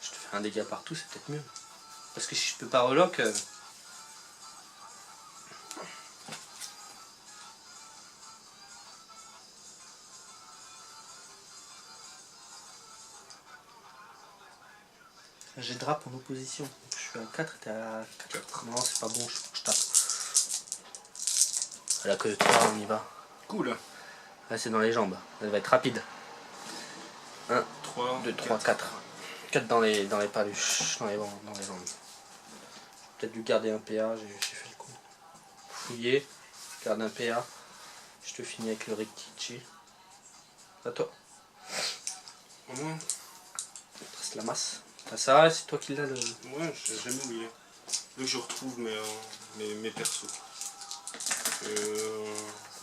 Je te fais un dégât partout, c'est peut-être mieux. Parce que si je peux pas relock... J'ai drap en opposition. Je suis à 4 et t'es à 4. Non, c'est pas bon, je tape. Elle a que 3, on y va. Cool. Là, c'est dans les jambes. Elle va être rapide. 1, 3, 2, 3, 4. 4 dans les paluches, dans les jambes. Peut-être dû garder un PA, j'ai fait le coup. Fouiller, garde un PA. Je te finis avec le Rikichi. À toi. Au moins. Reste la masse. T'as ça, c'est toi qui l'as le... Ouais, j'ai jamais oublié. Dès que je retrouve mes persos.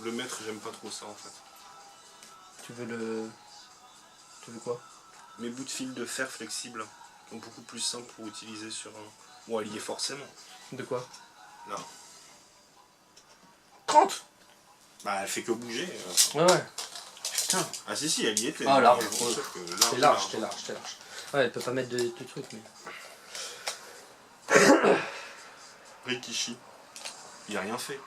Le maître, j'aime pas trop ça en fait. Tu veux quoi? Mes bouts de fil de fer flexibles sont beaucoup plus simples pour utiliser sur un... Bon, allié forcément. De quoi? Là. 30. Bah, elle fait que bouger. Ouais. Putain. Ah si, elle y était. Ah, large. T'es large. Ouais, elle peut pas mettre de trucs, mais... Rikishi. Il a rien fait.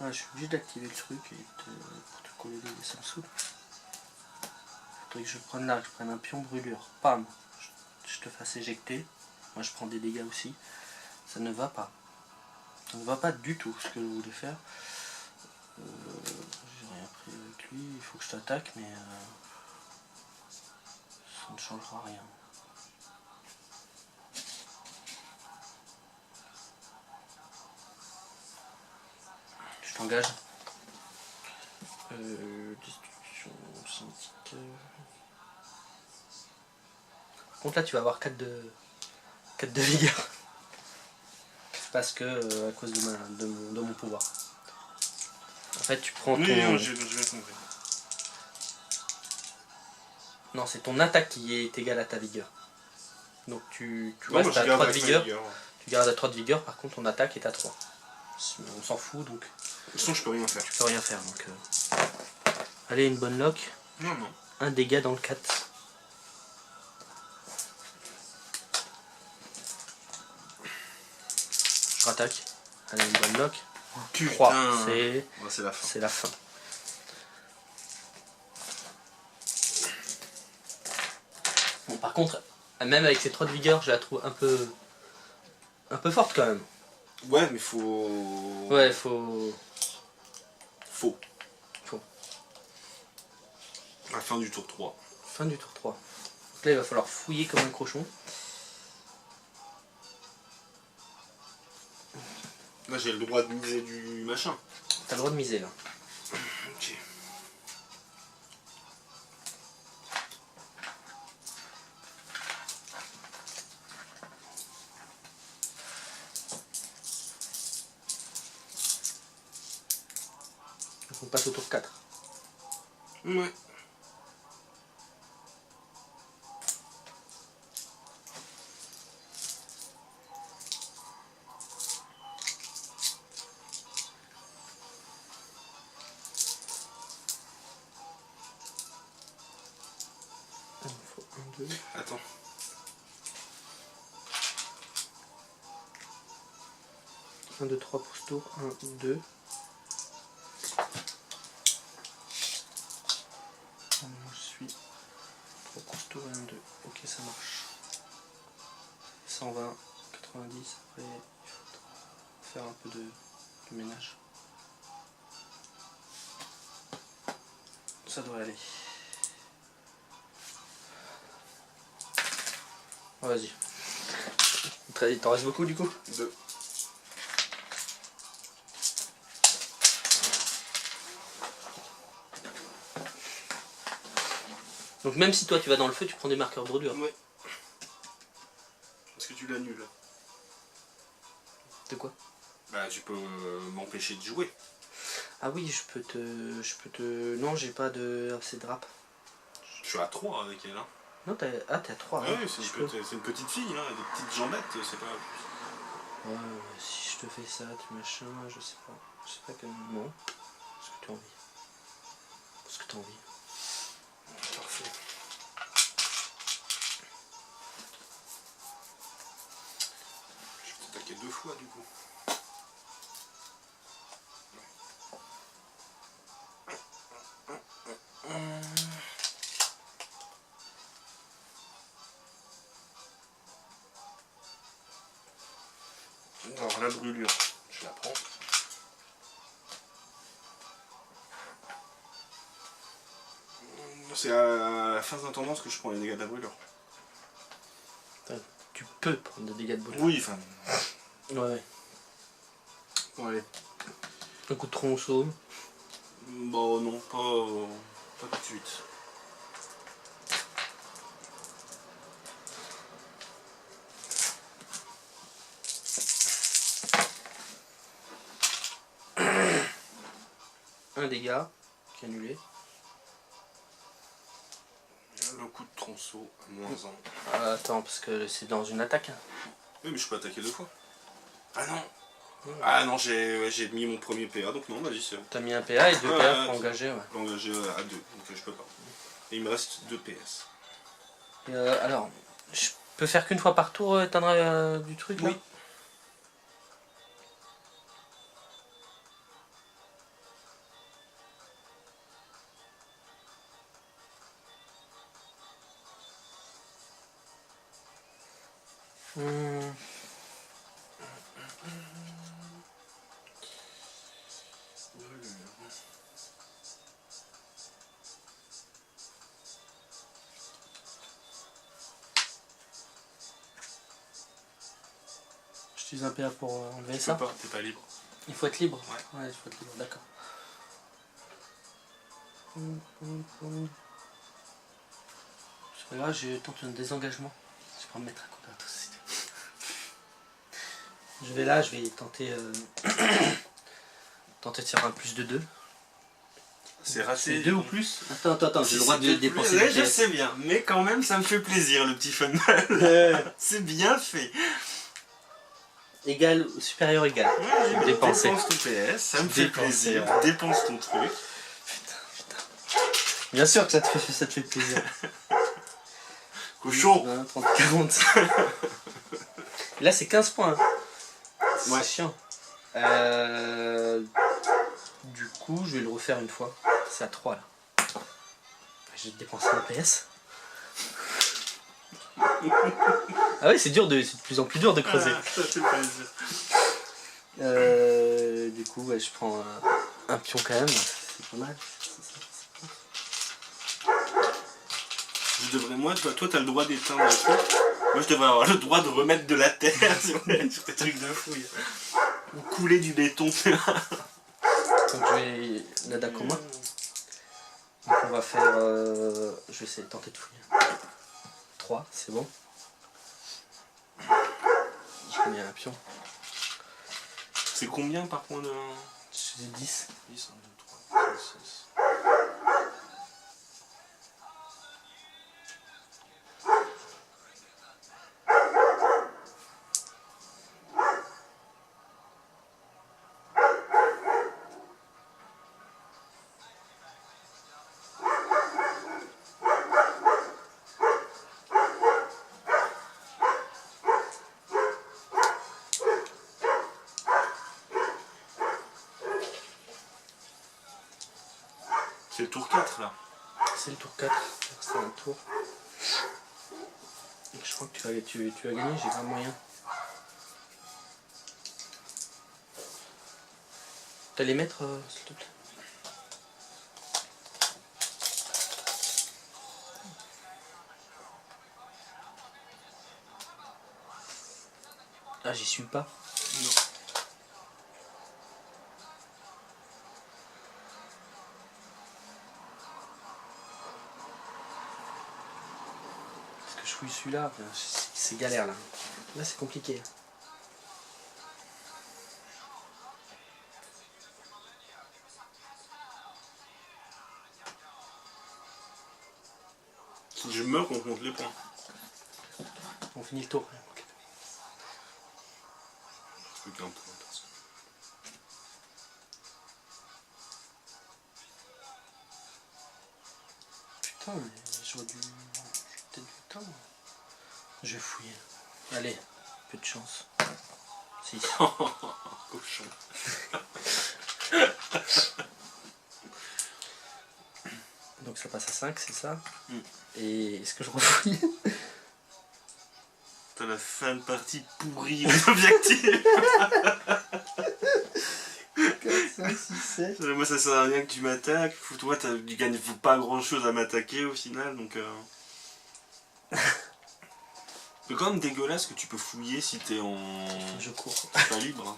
Ah, je suis obligé d'activer le truc et pour te coller des Samsung. Faudrait que je prenne un pion brûlure. Pam. Je te fasse éjecter. Moi je prends des dégâts aussi. Ça ne va pas. Ça ne va pas du tout ce que je voulais faire. J'ai rien pris avec lui. Il faut que je t'attaque, mais ça ne changera rien. Je t'engage. Destruction synthique. Par contre là tu vas avoir 4 de vigueur. Parce que à cause de mon pouvoir. En fait tu prends ton... Non, j'ai bien compris. Non, c'est ton attaque qui est égale à ta vigueur. Donc tu Non, restes à 3 de vigueur. Ouais. Tu gardes à 3 de vigueur, par contre ton attaque est à 3. On s'en fout donc. De toute façon, je peux rien faire. Tu peux rien faire donc. Allez, une bonne lock. Non. Un dégât dans le 4. Je rattaque. Allez, une bonne lock. 3. C'est la fin. C'est la fin. Bon, par contre, même avec ces 3 de vigueur, je la trouve un peu forte quand même. Ouais, mais faut... Ouais, faut... À la fin du tour 3. Fin du tour 3. Donc là, il va falloir fouiller comme un cochon. Là, j'ai le droit de miser du machin. T'as le droit de miser là. Ok. Donc on passe au tour 4. Ouais. Il me faut 1, 2. Attends. Un, 2, 3 pour ce tour. 1, 2. Moi je suis 3 pour ce tour et 1, 2. Ok, ça marche. 120, 90. Après, il faudra faire un peu de ménage. ça devrait aller. Oh, vas-y. Il t'en reste beaucoup du coup? 2. Donc même si toi tu vas dans le feu, tu prends des marqueurs brûlure. Ouais. Est-ce que tu l'annules? De quoi? Bah tu peux m'empêcher de jouer. Ah oui, je peux te... Non, j'ai pas assez de rap. Je suis à 3 avec elle. Hein. Non, t'es à 3. Ah oui, c'est une petite fille, hein, des petites jambettes, c'est pas... Ouais, si je te fais ça, tu machin, je sais pas. Je sais pas que... Non. Est-ce que tu as envie? Est-ce que tu as envie? Parfait. Je vais t'attaquer 2 fois du coup. Alors la brûlure, je la prends. C'est à la phase d'intendance que je prends les dégâts de la brûlure. Tu peux prendre des dégâts de brûlure. Oui, enfin... Ouais. Bon allez. Un coup de tronçon. Bon non, pas tout de suite. Un dégât qui est annulé. Le coup de tronçon à -1. Attends, parce que c'est dans une attaque. Hein. Oui, mais je peux attaquer 2 fois. Ah non. Ah non, j'ai mis mon premier PA, donc non, vas-y, c'est bon. T'as mis un PA et 2 PA pour engager, ouais. Engagé à 2, donc je peux pas. Et il me reste 2 PS. Et alors, je peux faire qu'une fois par tour éteindre du truc là? Oui. J'utilise un PA pour enlever Tu ça. peux pas, t'es pas libre. Il faut être libre. Ouais. Ouais, il faut être libre, d'accord. C'est pas grave, j'ai tenté un désengagement. Je vais pas me mettre à côté de tout de suite. Je vais là, je vais tenter tenter de faire un plus de 2. C'est raté. 2 ou plus? Attends, j'ai le droit de dépenser Ouais, des je pièces. sais bien, mais quand même ça me fait plaisir le petit funball. C'est bien fait. Égal, supérieur égal. Ouais, Dépenser. dépense ton PS, ça me fait Dépenser. plaisir. Dépense ton truc. Putain. Bien sûr que ça te fait plaisir. Cochon. 20, 30, 40. Là c'est 15 points. C'est Ouais. chiant. Du coup je vais le refaire une fois. C'est à 3 là. J'ai dépensé un PS. Ah oui, c'est de plus en plus dur de creuser. Ça fait plaisir. Du coup ouais, je prends un pion quand même. C'est pas mal. Je devrais, moi, toi t'as le droit d'éteindre le truc. Moi je devrais avoir le droit de remettre de la terre sur tes trucs de fouille. Ou couler du béton. Donc je vais la Dakoma. Donc on va faire... je vais essayer de tenter de fouiller. 3, c'est bon. Je mets un pion. C'est combien par point de... J'ai 10. 10, 1, 2, 3, 4, 5, 6. C'est le tour 4 là. C'est le tour 4. C'est un tour. Donc, je crois que tu vas gagner, j'ai pas moyen. T'as les mettre s'il te plaît. Ah, j'y suis pas. Non. Est-ce que je fouille celui-là? C'est galère là. Là, c'est compliqué. Si je meurs, on compte les points. On finit le tour. Plus qu'un point. Putain, mais j'aurais dû... peut-être du temps. Je vais fouiller. Allez, peu de chance. 6. Cochon. Donc ça passe à 5, c'est ça? Mm. Et est-ce que je refouille? T'as la fin de partie pourrie des objectifs. 4, 5, 6, 7. Moi ça sert à rien que tu m'attaques. Toi tu gagnes pas grand chose à m'attaquer au final donc. C'est quand même dégueulasse que tu peux fouiller si t'es en. Je cours. T'es pas libre. Hein.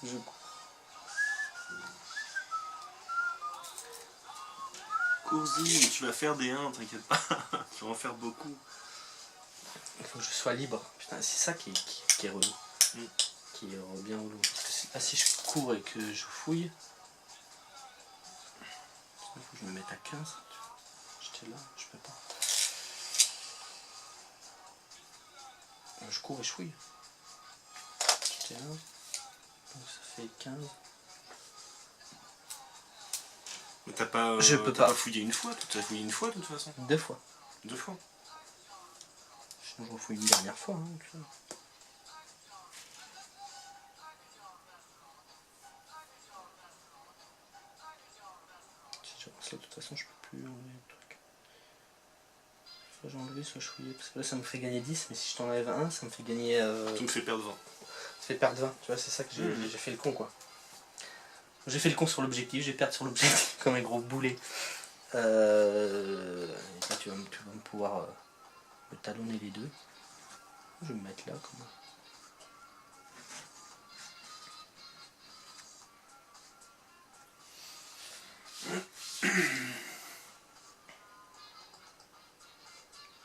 Je cours. Cours-y, mais tu vas faire des 1, t'inquiète pas. Tu vas en faire beaucoup. Il faut que je sois libre. Putain, c'est ça qui est relou. Mm. Qui est bien relou. Parce que là, si je cours et que je fouille, il faut que je me mette à 15. J'étais là, je peux pas. Je cours et je fouille. J'étais là. Donc ça fait 15. Mais t'as pas. Je peux t'as pas. fouillé une fois, t'as fouillé une fois de toute façon. 2 fois. 2 fois. Sinon je refouille une dernière fois. Hein, tu vois. Si j'avance là, de toute façon, je peux plus enlever le truc. Soit j'ai enlevé, soit je fouillais. Parce que là, ça me fait gagner 10, mais si je t'enlève 1, ça me fait gagner. Tu me fais perdre 20. Ça fait perdre 20. Tu vois, c'est ça que j'ai fait le con, quoi. J'ai fait le con sur l'objectif, j'ai perdu sur l'objectif comme un gros boulet. Et là, tu vas me pouvoir me talonner les deux. Je vais me mettre là, comment.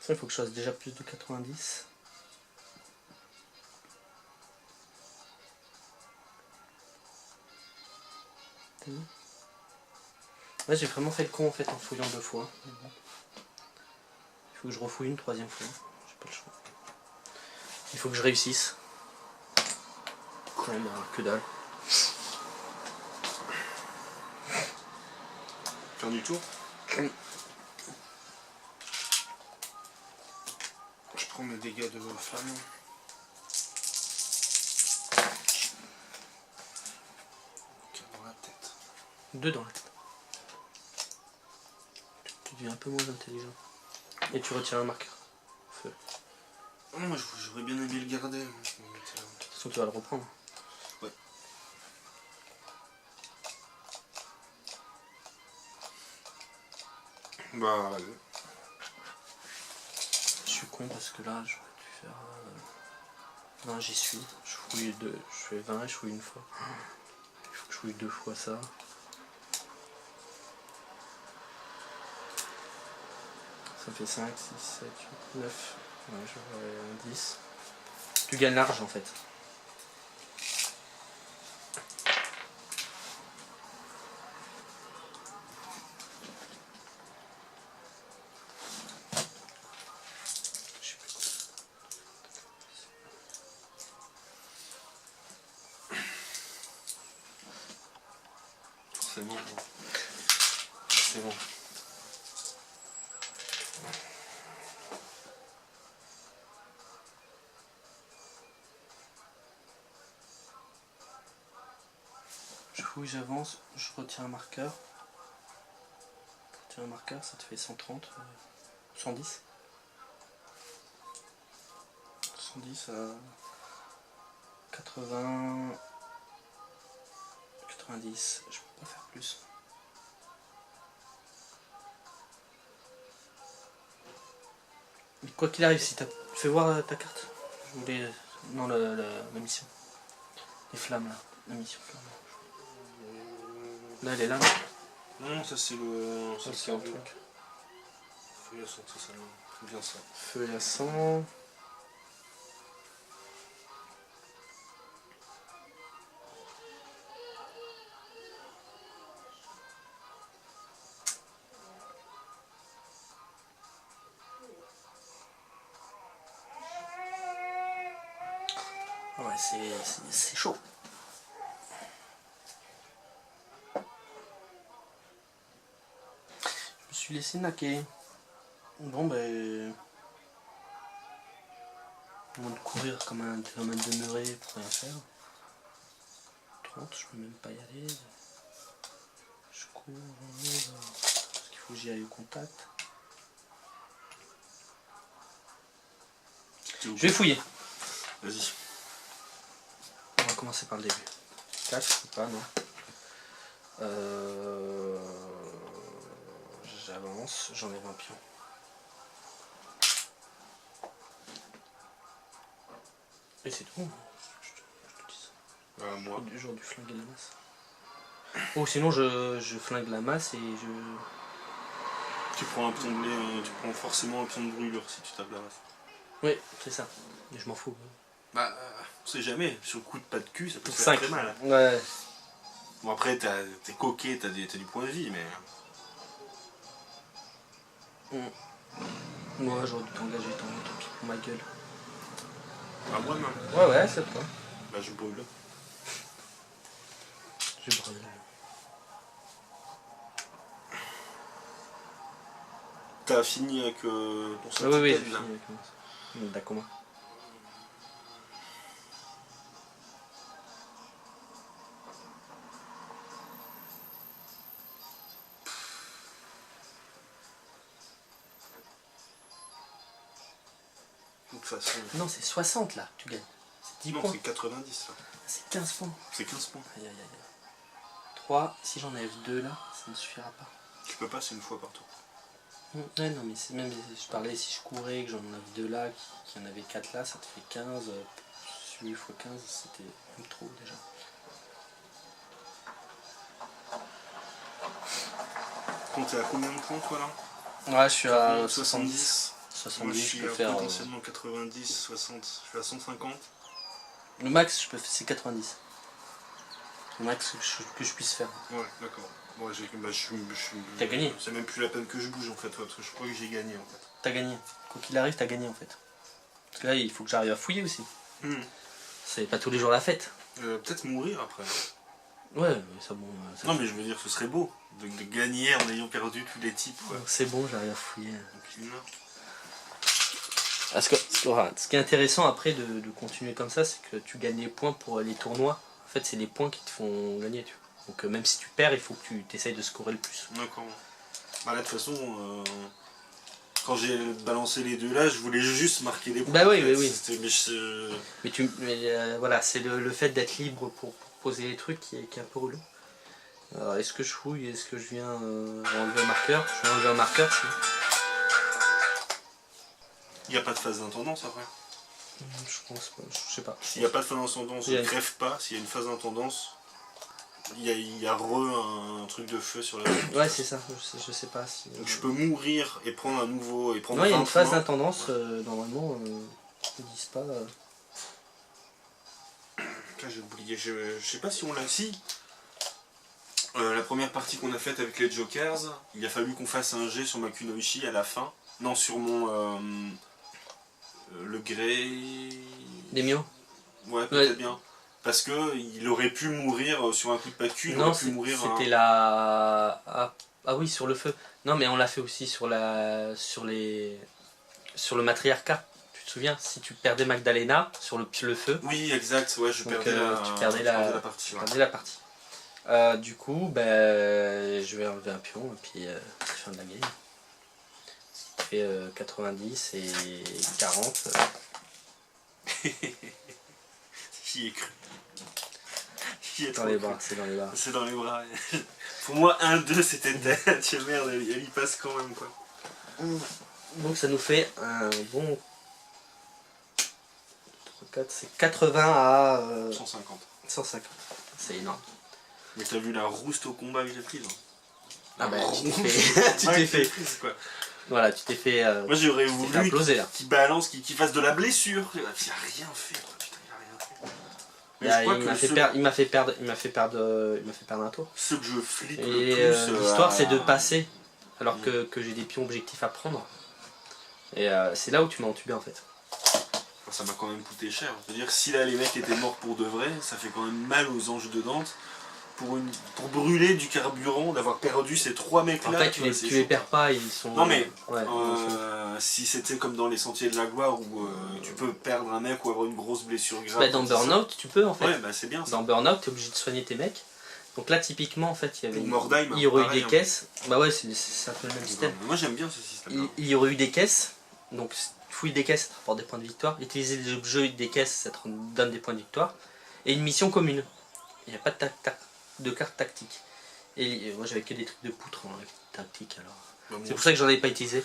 Ça, il faut que je fasse déjà plus de 90. Ouais, j'ai vraiment fait le con en fait en fouillant 2 fois. Il faut que je refouille une 3e fois. J'ai pas le choix. Il faut que je réussisse. Ouais, bah, que dalle. Fin du tour. Oui. Je prends mes dégâts de flamme. Dans la tête. 2 dans la tête. Tu deviens un peu moins intelligent. Et tu retires un marqueur. Feu. Oh, moi j'aurais bien aimé le garder. De toute façon, tu vas le reprendre. Ouais. Bah, vas-y. Je suis con parce que là, j'aurais dû faire. Non, j'y suis. Je fouille 2. Je fais 20 et je fouille une fois. Il faut que je fouille 2 fois ça. Ça fait 5, 6, 7, 8, 9. Ouais, j'aurais un 10. Tu gagnes large en fait. C'est bon. C'est bon. Je fouille, j'avance, je retiens un marqueur. Tu retires un marqueur, ça te fait 130, 110. 110 à 80, 90, je peux pas faire plus. Mais quoi qu'il arrive, si tu fais voir ta carte. Je voulais Non, la mission. Les flammes là. La mission flamme. Là, elle est là. Non, ça c'est le. Ça, c'est un truc. Feuille à sang, c'est ça, c'est bien ça. Feuille à sang. Ouais, c'est chaud. Je me suis laissé naquer. Bon, ben. Au moins de courir comme un demeuré pour rien faire. 30, je peux même pas y aller. Je cours. Parce qu'il faut que j'y aille au contact. Je vais fouiller. Vas-y. On va commencer par le début. 4, je sais pas, non. J'avance, j'enlève un pion. Et c'est tout. Je te dis ça. Moi. J'aurais dû flinguer la masse. Oh, sinon je flingue la masse et je... Tu prends un pion de blé, tu prends forcément un pion de brûlure si tu tapes la masse. Oui, c'est ça. Mais je m'en fous. Bah, on sait jamais. Sur le coup de pas de cul, ça peut te faire 5. très mal. Ouais. Bon, après, t'es coqué, t'as du point de vie, mais. Moi, j'aurais dû t'engager, tant pis pour ma gueule. Ah, moi, non. Ouais, c'est toi. Bah, je brûle. Je brûle. T'as fini avec ton Oui, centipède, j'ai là. fini avec moi. D'accord. De toute façon. Non, c'est 60 là, tu gagnes. C'est 10 Non, points. c'est 90 là. C'est 15 points. C'est 15 points. Aïe aïe aïe. 3, si j'enlève 2 là, ça ne suffira pas. Tu peux pas, c'est une fois par tour. Ouais, non, mais c'est même, je parlais si je courais, que j'en avais 2 là, qu'il y en avait 4 là, ça te fait 15. 8 x 15, c'était même trop déjà. Quand t'es à combien de points toi là? Ouais, je suis à 70. 70, Moi je je suis peux à faire. potentiellement 90, 60. Je suis à 150. Le max, c'est 90. Le max que je puisse faire. Ouais, d'accord. Moi je suis. T'as gagné. C'est même plus la peine que je bouge en fait, ouais, parce que je crois que j'ai gagné en fait. T'as gagné. Quoi qu'il arrive, t'as gagné en fait. Parce que là, il faut que j'arrive à fouiller aussi. C'est pas tous les jours la fête. Peut-être mourir après. Ouais, mais ça bon. Non, mais je veux dire, ce serait beau de gagner en ayant perdu tous les types. Quoi. C'est bon, j'arrive à fouiller. Donc il meurt. Parce que ce qui est intéressant après de continuer comme ça, c'est que tu gagnes les points pour les tournois. En fait, c'est les points qui te font gagner. Tu vois. Donc même si tu perds, il faut que tu essayes de scorer le plus. D'accord. Bah là, de toute façon, quand j'ai balancé les deux là, je voulais juste marquer les points. Bah oui, oui. Mais voilà, c'est le fait d'être libre pour poser les trucs qui est un peu relou. Alors, est-ce que je fouille? Est-ce que je viens enlever un marqueur? Je vais enlever un marqueur. il n'y a pas de phase d'intendance après. Je pense pas, je sais pas. S'il n'y a pas de phase d'intendance, je ne crève pas. S'il y a une phase d'intendance, il y a un truc de feu sur la. Ouais, c'est ça, je sais pas si. Donc je peux mourir et prendre un nouveau. Et prendre non, il y a une phase points. d'intendance, normalement, ils disent pas. J'ai oublié, je sais pas si on l'a. Si. La première partie qu'on a faite avec les Jokers, il a fallu qu'on fasse un jet sur ma Kunoichi à la fin. Non, sur mon. Le Grey. Des mios. Ouais, peut-être bien. Parce que il aurait pu mourir sur un coup de pas de cul, il non, aurait pu mourir. C'était la. Ah oui, sur le feu. Non, mais on l'a fait aussi sur le matriarcat. Tu te souviens, si tu perdais Magdalena sur le feu. Oui, exact, ouais, tu perdais la partie. Tu perdais la partie. Du coup, ben, je vais enlever un pion et puis c'est fin de la game. Ça fait 90 et 40. J'y ai cru. C'est dans les bras, c'est dans les bras. C'est dans les bras. Pour moi, 1-2 c'était dead. Tiens, merde, elle y passe quand même quoi. Donc ça nous fait un bon 3, 4, c'est 80 à 150. 150. C'est énorme. Mais t'as vu la rouste au combat que j'ai prise hein. Ah bah tu t'es fait. tu t'es fait. Quoi. Voilà, tu t'es fait. Moi j'aurais tu t'es fait voulu imploser là. qu'il balance, qu'il fasse de la blessure. Il a rien fait, quoi. Putain, il a rien fait. Mais je crois Il que m'a fait perdre un tour. ce que je flippe Et le plus. l'histoire c'est de passer, alors que j'ai des pions objectifs à prendre. Et c'est là où tu m'as entubé en fait. Ça m'a quand même coûté cher. C'est-à-dire si là les mecs étaient morts pour de vrai, ça fait quand même mal aux anges de Dante. Pour brûler du carburant, d'avoir perdu ces 3 mecs là. En fait tu les perds pas, ils sont. Non mais ouais, si c'était comme dans les Sentiers de la Gloire où tu peux perdre un mec ou avoir une grosse blessure grave. bah, dans Burnout tu peux en fait. Ouais bah c'est bien ça. Dans Burnout t'es obligé de soigner tes mecs. Donc là typiquement en fait il y aurait eu des hein. caisses. Bah ouais c'est un peu le même système. Moi j'aime bien ce système. Il y aurait eu des caisses. Donc fouille des caisses, ça te rapporte des points de victoire. Utiliser les objets des caisses, ça te donne des points de victoire. Et une mission commune. Il n'y a pas de carte tactique. Et moi j'avais que des trucs de poutre en tactique alors. Bah, c'est pour ça que j'en avais pas utilisé.